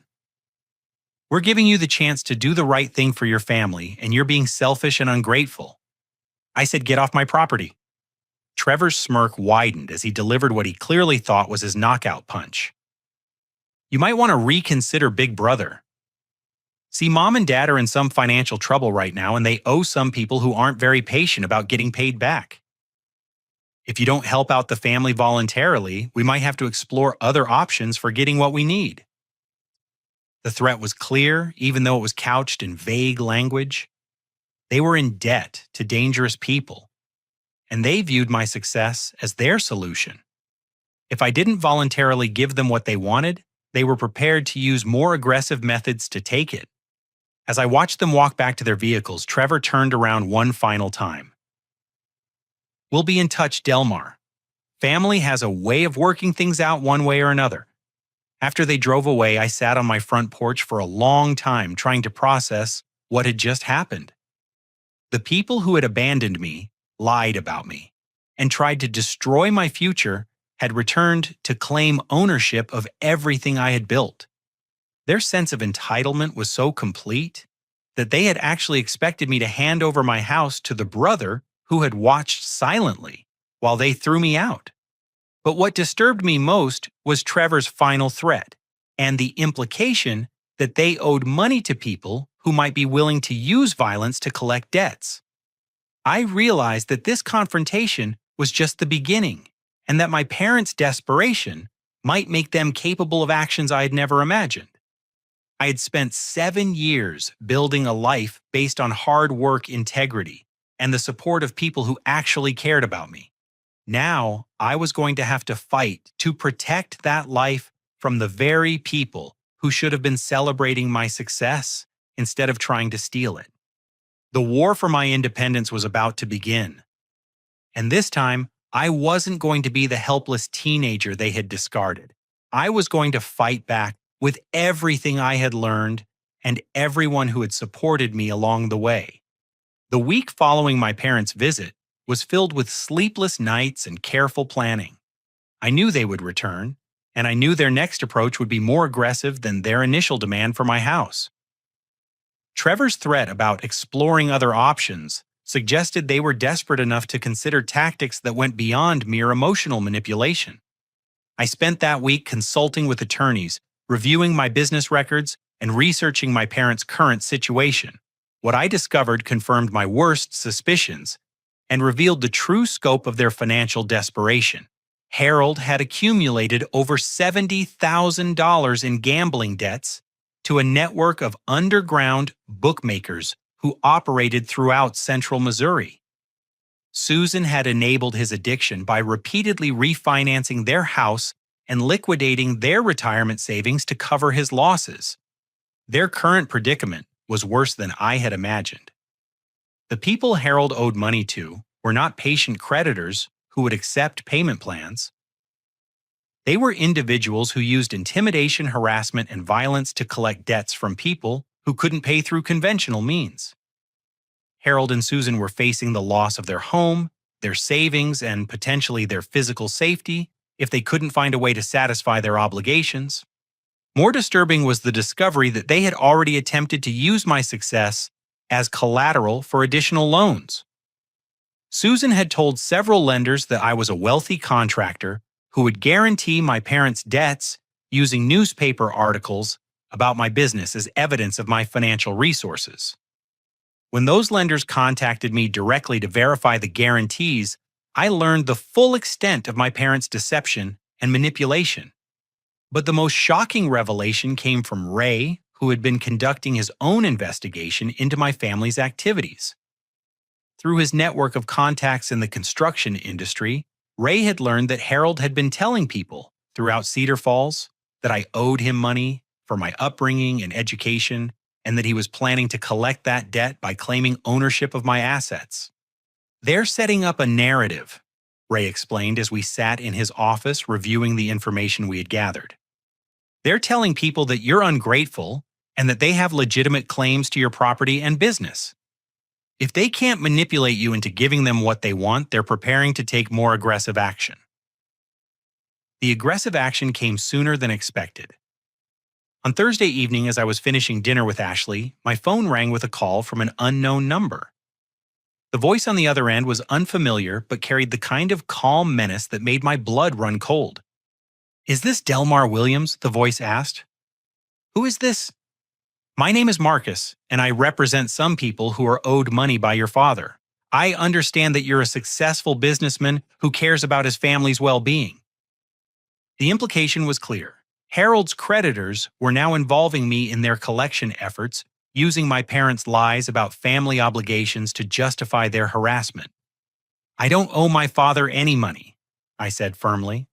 [SPEAKER 1] We're giving you the chance to do the right thing for your family, and you're being selfish and ungrateful." I said, "Get off my property." Trevor's smirk widened as he delivered what he clearly thought was his knockout punch. "You might want to reconsider, big brother. See, Mom and Dad are in some financial trouble right now, and they owe some people who aren't very patient about getting paid back. If you don't help out the family voluntarily, we might have to explore other options for getting what we need." The threat was clear, even though it was couched in vague language. They were in debt to dangerous people, and they viewed my success as their solution. If I didn't voluntarily give them what they wanted, they were prepared to use more aggressive methods to take it. As I watched them walk back to their vehicles, Trevor turned around one final time. "We'll be in touch, Delmar. Family has a way of working things out one way or another." After they drove away, I sat on my front porch for a long time trying to process what had just happened. The people who had abandoned me, lied about me, and tried to destroy my future had returned to claim ownership of everything I had built. Their sense of entitlement was so complete that they had actually expected me to hand over my house to the brother who had watched silently while they threw me out. But what disturbed me most was Trevor's final threat and the implication that they owed money to people who might be willing to use violence to collect debts. I realized that this confrontation was just the beginning, and that my parents' desperation might make them capable of actions I had never imagined. I had spent 7 years building a life based on hard work, integrity, and the support of people who actually cared about me. Now, I was going to have to fight to protect that life from the very people who should have been celebrating my success instead of trying to steal it. The war for my independence was about to begin. And this time, I wasn't going to be the helpless teenager they had discarded. I was going to fight back with everything I had learned and everyone who had supported me along the way. The week following my parents' visit was filled with sleepless nights and careful planning. I knew they would return, and I knew their next approach would be more aggressive than their initial demand for my house. Trevor's threat about exploring other options suggested they were desperate enough to consider tactics that went beyond mere emotional manipulation. I spent that week consulting with attorneys, reviewing my business records, and researching my parents' current situation. What I discovered confirmed my worst suspicions and revealed the true scope of their financial desperation. Harold had accumulated over $70,000 in gambling debts to a network of underground bookmakers who operated throughout central Missouri. Susan had enabled his addiction by repeatedly refinancing their house and liquidating their retirement savings to cover his losses. Their current predicament was worse than I had imagined. The people Harold owed money to were not patient creditors who would accept payment plans. They were individuals who used intimidation, harassment, and violence to collect debts from people who couldn't pay through conventional means. Harold and Susan were facing the loss of their home, their savings, and potentially their physical safety if they couldn't find a way to satisfy their obligations. More disturbing was the discovery that they had already attempted to use my success as collateral for additional loans. Susan had told several lenders that I was a wealthy contractor who would guarantee my parents' debts using newspaper articles about my business as evidence of my financial resources. When those lenders contacted me directly to verify the guarantees, I learned the full extent of my parents' deception and manipulation. But the most shocking revelation came from Ray, who had been conducting his own investigation into my family's activities. Through his network of contacts in the construction industry, Ray had learned that Harold had been telling people throughout Cedar Falls that I owed him money for my upbringing and education, and that he was planning to collect that debt by claiming ownership of my assets. They're setting up a narrative, Ray explained as we sat in his office reviewing the information we had gathered. They're telling people that you're ungrateful and that they have legitimate claims to your property and business. If they can't manipulate you into giving them what they want, they're preparing to take more aggressive action. The aggressive action came sooner than expected. On Thursday evening, as I was finishing dinner with Ashley, my phone rang with a call from an unknown number. The voice on the other end was unfamiliar but carried the kind of calm menace that made my blood run cold. "Is this Delmar Williams?" the voice asked. "Who is this?" "My name is Marcus, and I represent some people who are owed money by your father. I understand that you're a successful businessman who cares about his family's well-being." The implication was clear. Harold's creditors were now involving me in their collection efforts, using my parents' lies about family obligations to justify their harassment. "I don't owe my father any money," I said firmly.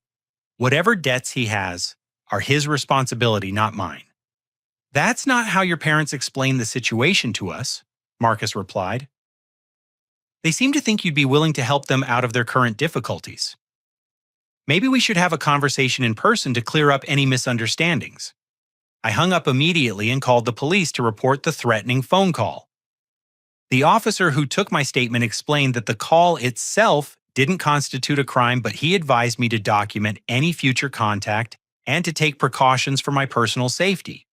[SPEAKER 1] "Whatever debts he has are his responsibility, not mine." "That's not how your parents explained the situation to us," Marcus replied. "They seem to think you'd be willing to help them out of their current difficulties. Maybe we should have a conversation in person to clear up any misunderstandings." I hung up immediately and called the police to report the threatening phone call. The officer who took my statement explained that the call itself didn't constitute a crime, but he advised me to document any future contact and to take precautions for my personal safety.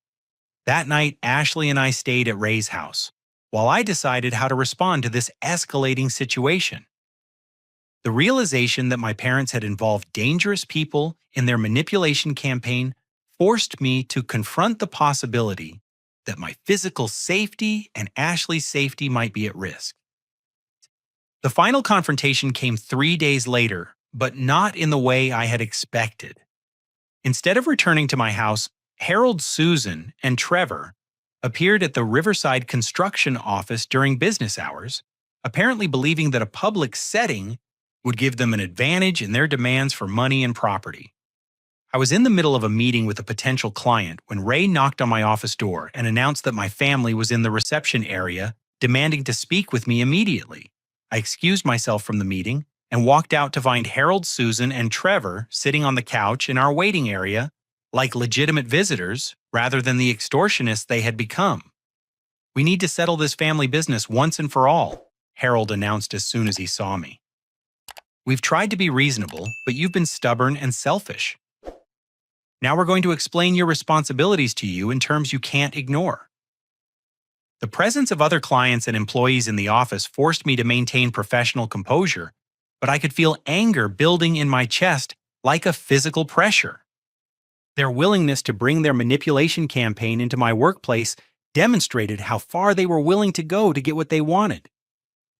[SPEAKER 1] That night, Ashley and I stayed at Ray's house, while I decided how to respond to this escalating situation. The realization that my parents had involved dangerous people in their manipulation campaign forced me to confront the possibility that my physical safety and Ashley's safety might be at risk. The final confrontation came 3 days later, but not in the way I had expected. Instead of returning to my house, Harold, Susan, and Trevor appeared at the Riverside construction office during business hours, apparently believing that a public setting would give them an advantage in their demands for money and property. I was in the middle of a meeting with a potential client when Ray knocked on my office door and announced that my family was in the reception area, demanding to speak with me immediately. I excused myself from the meeting and walked out to find Harold, Susan, and Trevor sitting on the couch in our waiting area like legitimate visitors rather than the extortionists they had become. "We need to settle this family business once and for all," Harold announced as soon as he saw me. "We've tried to be reasonable, but you've been stubborn and selfish. Now we're going to explain your responsibilities to you in terms you can't ignore." The presence of other clients and employees in the office forced me to maintain professional composure, but I could feel anger building in my chest like a physical pressure. Their willingness to bring their manipulation campaign into my workplace demonstrated how far they were willing to go to get what they wanted.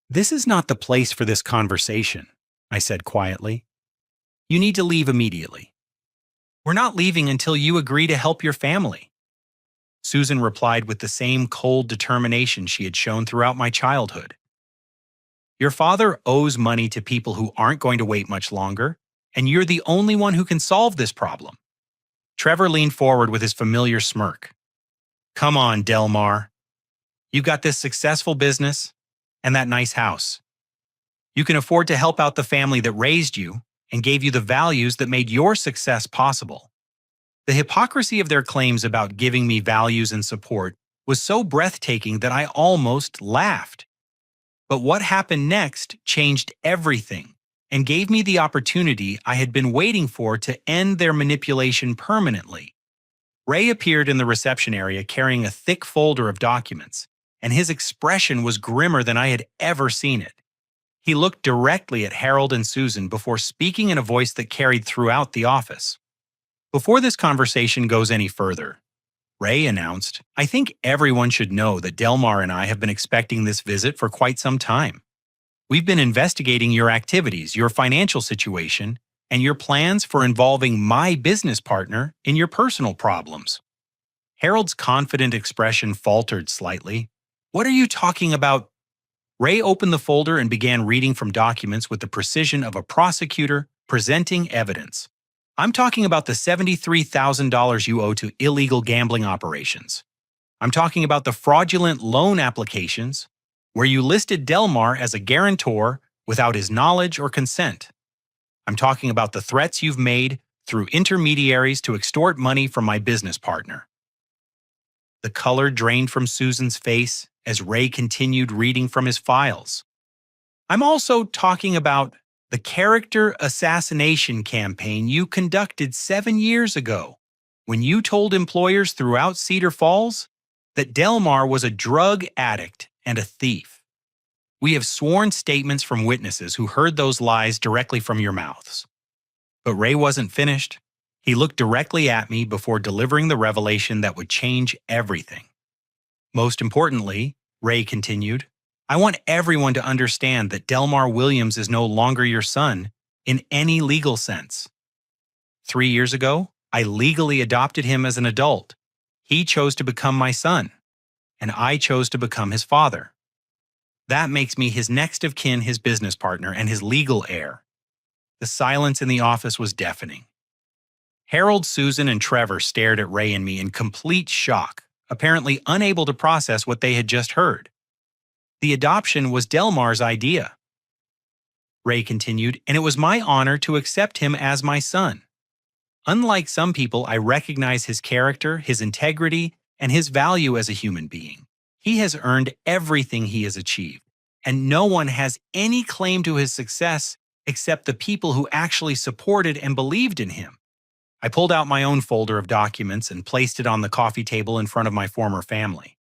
[SPEAKER 1] "This is not the place for this conversation," I said quietly. "You need to leave immediately." "We're not leaving until you agree to help your family," Susan replied with the same cold determination she had shown throughout my childhood. "Your father owes money to people who aren't going to wait much longer, and you're the only one who can solve this problem." Trevor leaned forward with his familiar smirk. "Come on, Delmar. You got this successful business and that nice house. You can afford to help out the family that raised you and gave you the values that made your success possible." The hypocrisy of their claims about giving me values and support was so breathtaking that I almost laughed. But what happened next changed everything and gave me the opportunity I had been waiting for to end their manipulation permanently. Ray appeared in the reception area carrying a thick folder of documents, and his expression was grimmer than I had ever seen it. He looked directly at Harold and Susan before speaking in a voice that carried throughout the office. "Before this conversation goes any further," Ray announced, "I think everyone should know that Delmar and I have been expecting this visit for quite some time. We've been investigating your activities, your financial situation, and your plans for involving my business partner in your personal problems." Harold's confident expression faltered slightly. "What are you talking about?" Ray opened the folder and began reading from documents with the precision of a prosecutor presenting evidence. "I'm talking about the $73,000 you owe to illegal gambling operations. I'm talking about the fraudulent loan applications where you listed Delmar as a guarantor without his knowledge or consent. I'm talking about the threats you've made through intermediaries to extort money from my business partner." The color drained from Susan's face as Ray continued reading from his files. "I'm also talking about the character assassination campaign you conducted 7 years ago when you told employers throughout Cedar Falls that Delmar was a drug addict and a thief. We have sworn statements from witnesses who heard those lies directly from your mouths." But Ray wasn't finished. He looked directly at me before delivering the revelation that would change everything. "Most importantly," Ray continued, "I want everyone to understand that Delmar Williams is no longer your son in any legal sense. 3 years ago, I legally adopted him as an adult. He chose to become my son, and I chose to become his father. That makes me his next of kin, his business partner, and his legal heir." The silence in the office was deafening. Harold, Susan, and Trevor stared at Ray and me in complete shock, apparently unable to process what they had just heard. "The adoption was Delmar's idea," Ray continued, "and it was my honor to accept him as my son. Unlike some people, I recognize his character, his integrity, and his value as a human being. He has earned everything he has achieved, and no one has any claim to his success except the people who actually supported and believed in him. I pulled out my own folder of documents and placed it on the coffee table in front of my former family.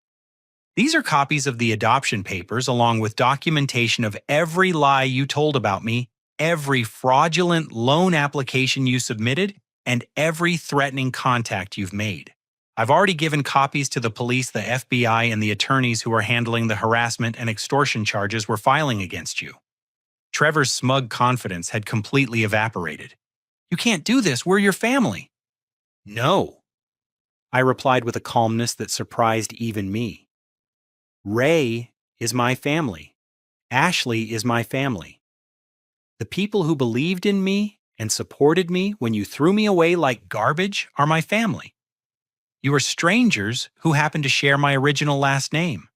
[SPEAKER 1] These are copies of the adoption papers, along with documentation of every lie you told about me, every fraudulent loan application you submitted, and every threatening contact you've made. I've already given copies to the police, the FBI, and the attorneys who are handling the harassment and extortion charges we're filing against you. Trevor's smug confidence had completely evaporated. You can't do this. We're your family. No, I replied with a calmness that surprised even me. Ray is my family. Ashley is my family. The people who believed in me and supported me when you threw me away like garbage are my family. You are strangers who happen to share my original last name.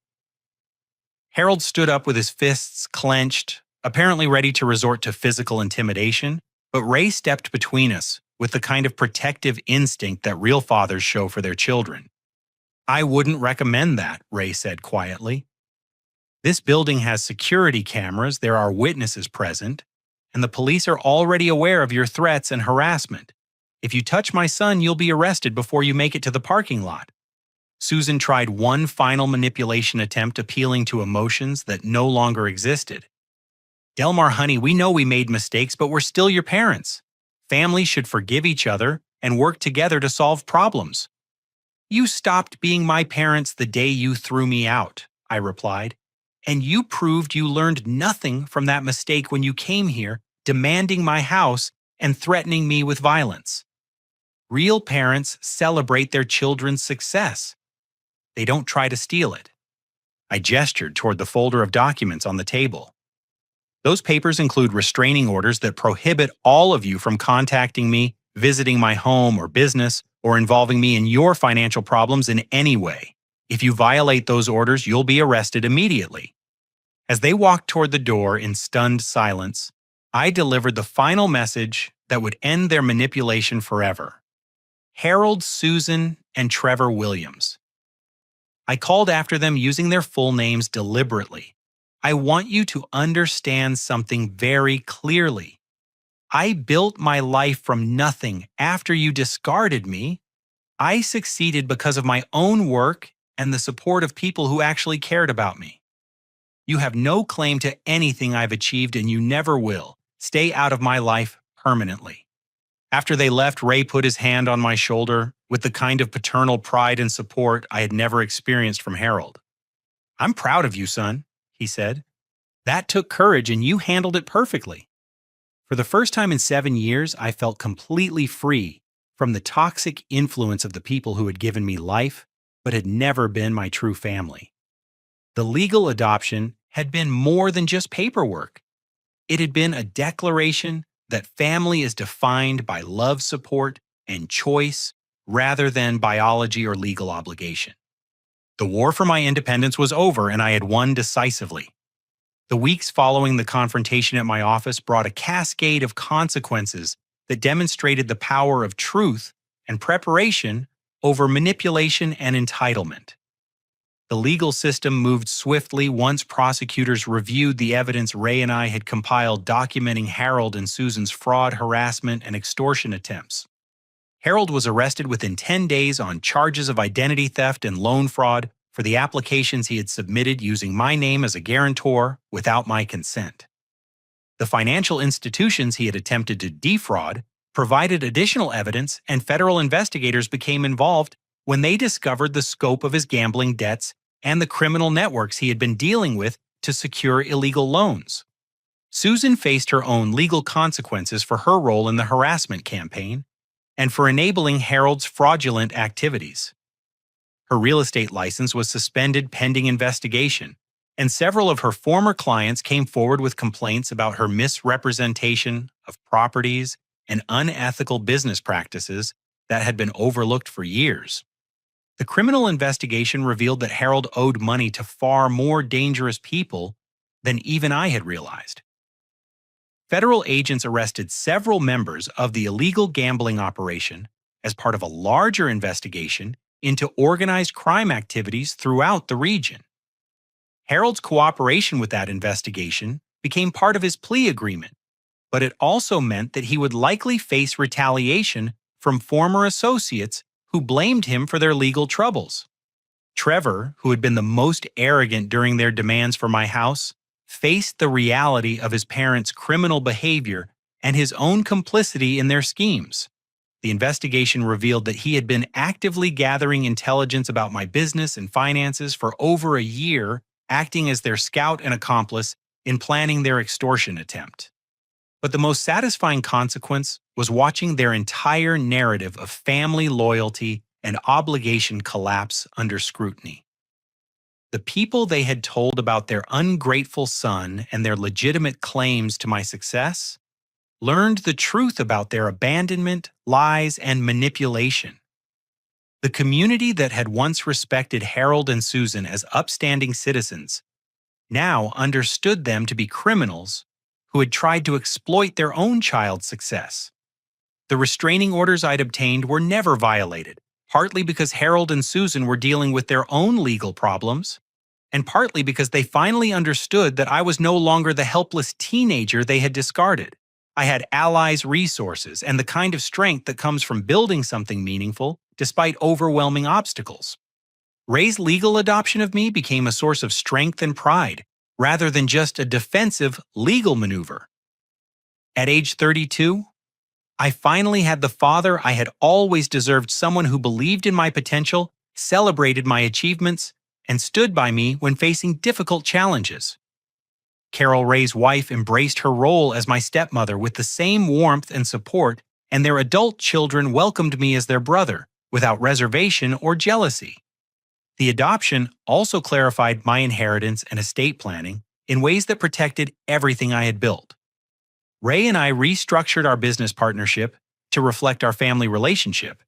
[SPEAKER 1] Harold stood up with his fists clenched, apparently ready to resort to physical intimidation, but Ray stepped between us with the kind of protective instinct that real fathers show for their children. I wouldn't recommend that, Ray said quietly. This building has security cameras, there are witnesses present, and the police are already aware of your threats and harassment. If you touch my son, you'll be arrested before you make it to the parking lot. Susan tried one final manipulation attempt, appealing to emotions that no longer existed. Delmar, honey, we know we made mistakes, but we're still your parents. Families should forgive each other and work together to solve problems. You stopped being my parents the day you threw me out, I replied, and you proved you learned nothing from that mistake when you came here, demanding my house and threatening me with violence. Real parents celebrate their children's success. They don't try to steal it. I gestured toward the folder of documents on the table. Those papers include restraining orders that prohibit all of you from contacting me, visiting my home or business, or involving me in your financial problems in any way. If you violate those orders, you'll be arrested immediately. As they walked toward the door in stunned silence, I delivered the final message that would end their manipulation forever. Harold, Susan, and Trevor Williams. I called after them using their full names deliberately. I want you to understand something very clearly. I built my life from nothing after you discarded me. I succeeded because of my own work and the support of people who actually cared about me. You have no claim to anything I've achieved, and you never will. Stay out of my life permanently. After they left, Ray put his hand on my shoulder with the kind of paternal pride and support I had never experienced from Harold. I'm proud of you, son, he said. That took courage, and you handled it perfectly. For the first time in 7 years, I felt completely free from the toxic influence of the people who had given me life, but had never been my true family. The legal adoption had been more than just paperwork. It had been a declaration that family is defined by love, support, and choice rather than biology or legal obligation. The war for my independence was over, and I had won decisively. The weeks following the confrontation at my office brought a cascade of consequences that demonstrated the power of truth and preparation over manipulation and entitlement. The legal system moved swiftly once prosecutors reviewed the evidence Ray and I had compiled documenting Harold and Susan's fraud, harassment, and extortion attempts. Harold was arrested within 10 days on charges of identity theft and loan fraud for the applications he had submitted using my name as a guarantor without my consent. The financial institutions he had attempted to defraud provided additional evidence, and federal investigators became involved when they discovered the scope of his gambling debts and the criminal networks he had been dealing with to secure illegal loans. Susan faced her own legal consequences for her role in the harassment campaign and for enabling Harold's fraudulent activities. Her real estate license was suspended pending investigation, and several of her former clients came forward with complaints about her misrepresentation of properties and unethical business practices that had been overlooked for years. The criminal investigation revealed that Harold owed money to far more dangerous people than even I had realized. Federal agents arrested several members of the illegal gambling operation as part of a larger investigation into organized crime activities throughout the region. Harold's cooperation with that investigation became part of his plea agreement, but it also meant that he would likely face retaliation from former associates who blamed him for their legal troubles. Trevor, who had been the most arrogant during their demands for my house, faced the reality of his parents' criminal behavior and his own complicity in their schemes. The investigation revealed that he had been actively gathering intelligence about my business and finances for over a year, acting as their scout and accomplice in planning their extortion attempt. But the most satisfying consequence was watching their entire narrative of family loyalty and obligation collapse under scrutiny. The people they had told about their ungrateful son and their legitimate claims to my success learned the truth about their abandonment, lies, and manipulation. The community that had once respected Harold and Susan as upstanding citizens now understood them to be criminals who had tried to exploit their own child's success. The restraining orders I'd obtained were never violated, partly because Harold and Susan were dealing with their own legal problems, and partly because they finally understood that I was no longer the helpless teenager they had discarded. I had allies, resources, and the kind of strength that comes from building something meaningful despite overwhelming obstacles. Ray's legal adoption of me became a source of strength and pride, rather than just a defensive legal maneuver. At age 32, I finally had the father I had always deserved, someone who believed in my potential, celebrated my achievements, and stood by me when facing difficult challenges. Carol Ray's wife embraced her role as my stepmother with the same warmth and support, and their adult children welcomed me as their brother, without reservation or jealousy. The adoption also clarified my inheritance and estate planning in ways that protected everything I had built. Ray and I restructured our business partnership to reflect our family relationship,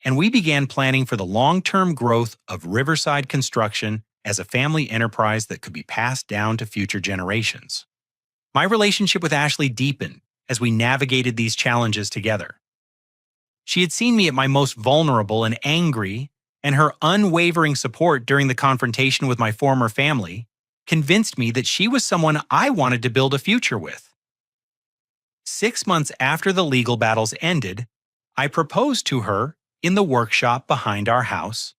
[SPEAKER 1] and we began planning for the long-term growth of Riverside Construction as a family enterprise that could be passed down to future generations. My relationship with Ashley deepened as we navigated these challenges together. She had seen me at my most vulnerable and angry, and her unwavering support during the confrontation with my former family convinced me that she was someone I wanted to build a future with. 6 months after the legal battles ended, I proposed to her in the workshop behind our house,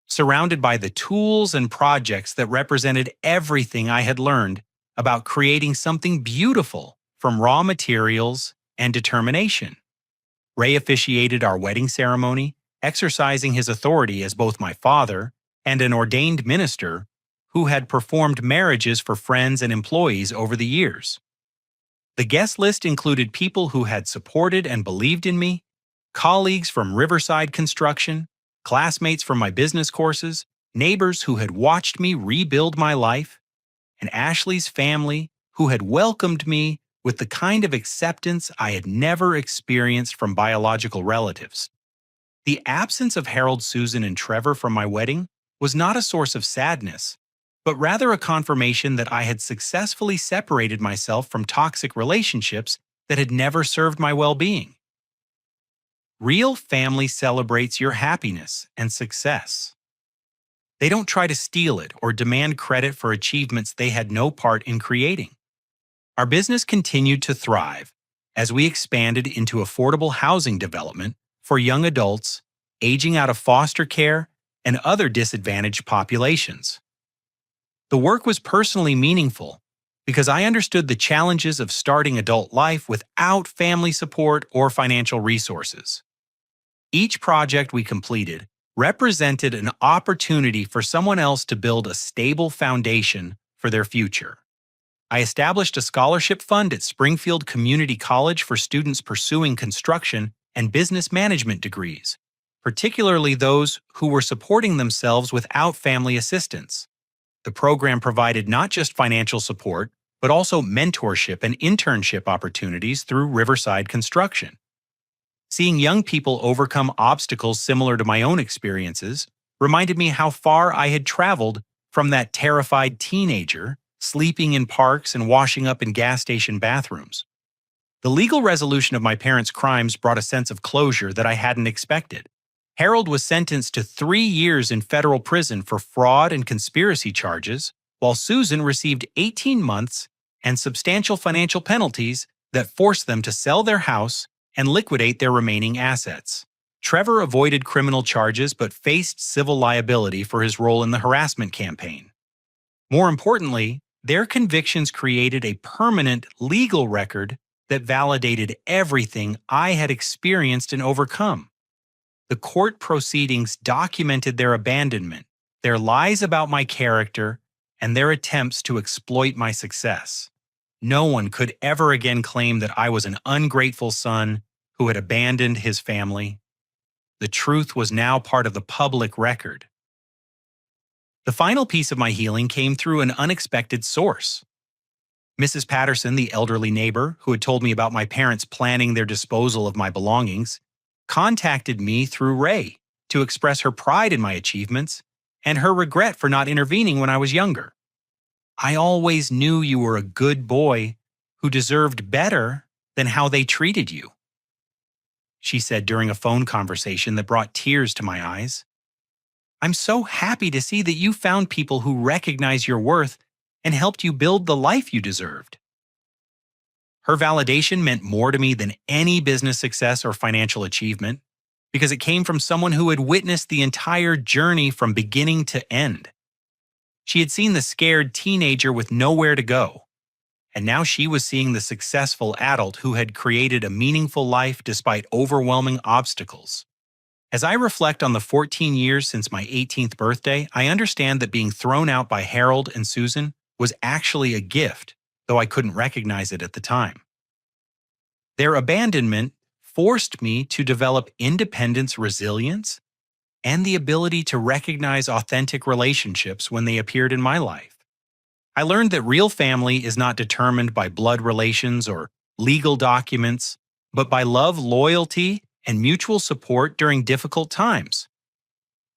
[SPEAKER 1] surrounded by the tools and projects that represented everything I had learned about creating something beautiful from raw materials and determination. Ray officiated our wedding ceremony, exercising his authority as both my father and an ordained minister who had performed marriages for friends and employees over the years. The guest list included people who had supported and believed in me, colleagues from Riverside Construction, classmates from my business courses, neighbors who had watched me rebuild my life, and Ashley's family who had welcomed me with the kind of acceptance I had never experienced from biological relatives. The absence of Harold, Susan, and Trevor from my wedding was not a source of sadness, but rather a confirmation that I had successfully separated myself from toxic relationships that had never served my well-being. Real family celebrates your happiness and success. They don't try to steal it or demand credit for achievements they had no part in creating. Our business continued to thrive as we expanded into affordable housing development for young adults, aging out of foster care, and other disadvantaged populations. The work was personally meaningful because I understood the challenges of starting adult life without family support or financial resources. Each project we completed represented an opportunity for someone else to build a stable foundation for their future. I established a scholarship fund at Springfield Community College for students pursuing construction and business management degrees, particularly those who were supporting themselves without family assistance. The program provided not just financial support, but also mentorship and internship opportunities through Riverside Construction. Seeing young people overcome obstacles similar to my own experiences reminded me how far I had traveled from that terrified teenager sleeping in parks and washing up in gas station bathrooms. The legal resolution of my parents' crimes brought a sense of closure that I hadn't expected. Harold was sentenced to 3 years in federal prison for fraud and conspiracy charges, while Susan received 18 months and substantial financial penalties that forced them to sell their house and liquidate their remaining assets. Trevor avoided criminal charges but faced civil liability for his role in the harassment campaign. More importantly, their convictions created a permanent legal record that validated everything I had experienced and overcome. The court proceedings documented their abandonment, their lies about my character, and their attempts to exploit my success. No one could ever again claim that I was an ungrateful son who had abandoned his family. The truth was now part of the public record. The final piece of my healing came through an unexpected source. Mrs. Patterson, the elderly neighbor who had told me about my parents planning their disposal of my belongings, contacted me through Ray to express her pride in my achievements and her regret for not intervening when I was younger. "I always knew you were a good boy who deserved better than how they treated you," she said during a phone conversation that brought tears to my eyes. "I'm so happy to see that you found people who recognize your worth and helped you build the life you deserved." Her validation meant more to me than any business success or financial achievement because it came from someone who had witnessed the entire journey from beginning to end. She had seen the scared teenager with nowhere to go, and now she was seeing the successful adult who had created a meaningful life despite overwhelming obstacles. As I reflect on the 14 years since my 18th birthday, I understand that being thrown out by Harold and Susan was actually a gift, though I couldn't recognize it at the time. Their abandonment forced me to develop independence, resilience, and the ability to recognize authentic relationships when they appeared in my life. I learned that real family is not determined by blood relations or legal documents, but by love, loyalty, and mutual support during difficult times.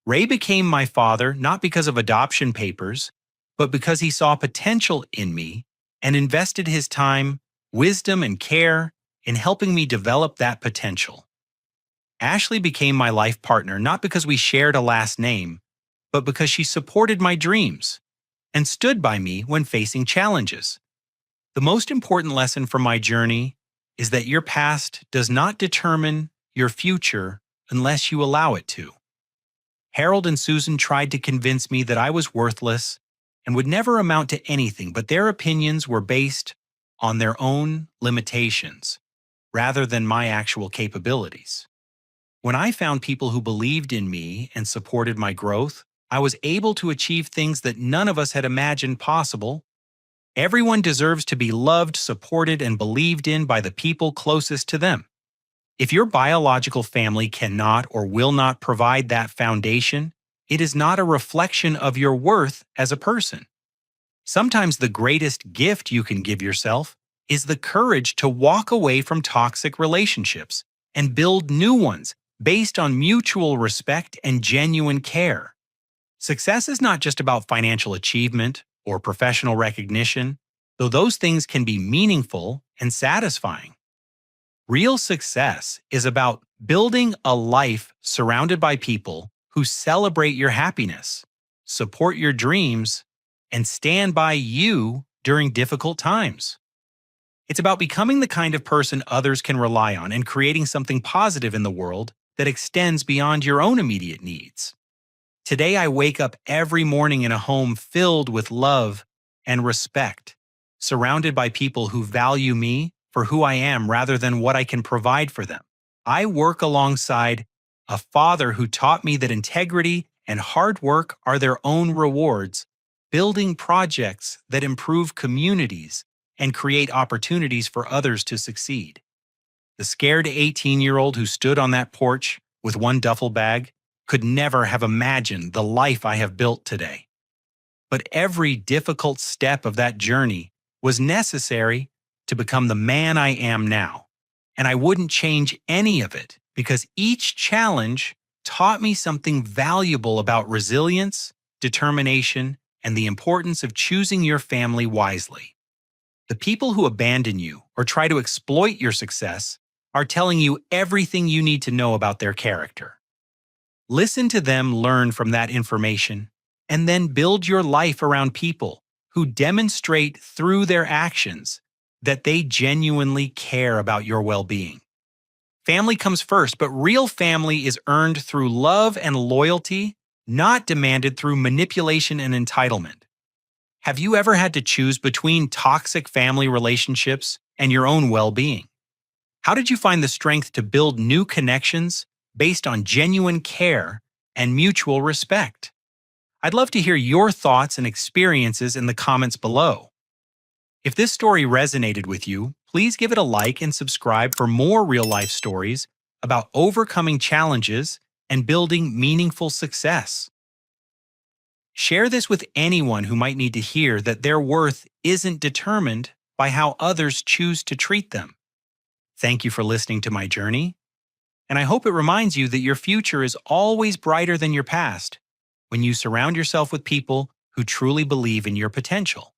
[SPEAKER 1] Ray became my father not because of adoption papers, but because he saw potential in me and invested his time, wisdom, and care in helping me develop that potential. Ashley became my life partner not because we shared a last name, but because she supported my dreams and stood by me when facing challenges. The most important lesson from my journey is that your past does not determine your future unless you allow it to. Harold and Susan tried to convince me that I was worthless and would never amount to anything, but their opinions were based on their own limitations rather than my actual capabilities. When I found people who believed in me and supported my growth, I was able to achieve things that none of us had imagined possible. Everyone deserves to be loved, supported, and believed in by the people closest to them. If your biological family cannot or will not provide that foundation, it is not a reflection of your worth as a person. Sometimes the greatest gift you can give yourself is the courage to walk away from toxic relationships and build new ones based on mutual respect and genuine care. Success is not just about financial achievement or professional recognition, though those things can be meaningful and satisfying. Real success is about building a life surrounded by people who celebrate your happiness, support your dreams, and stand by you during difficult times. It's about becoming the kind of person others can rely on and creating something positive in the world that extends beyond your own immediate needs. Today, I wake up every morning in a home filled with love and respect, surrounded by people who value me for who I am rather than what I can provide for them. I work alongside a father who taught me that integrity and hard work are their own rewards, building projects that improve communities and create opportunities for others to succeed. The scared 18-year-old who stood on that porch with one duffel bag could never have imagined the life I have built today. But every difficult step of that journey was necessary to become the man I am now. And I wouldn't change any of it because each challenge taught me something valuable about resilience, determination, and the importance of choosing your family wisely. The people who abandon you or try to exploit your success are telling you everything you need to know about their character. Listen to them, learn from that information, and then build your life around people who demonstrate through their actions that they genuinely care about your well-being. Family comes first, but real family is earned through love and loyalty, not demanded through manipulation and entitlement. Have you ever had to choose between toxic family relationships and your own well being? How did you find the strength to build new connections based on genuine care and mutual respect? I'd love to hear your thoughts and experiences in the comments below. If this story resonated with you, please give it a like and subscribe for more real-life stories about overcoming challenges and building meaningful success. Share this with anyone who might need to hear that their worth isn't determined by how others choose to treat them. Thank you for listening to my journey, and I hope it reminds you that your future is always brighter than your past when you surround yourself with people who truly believe in your potential.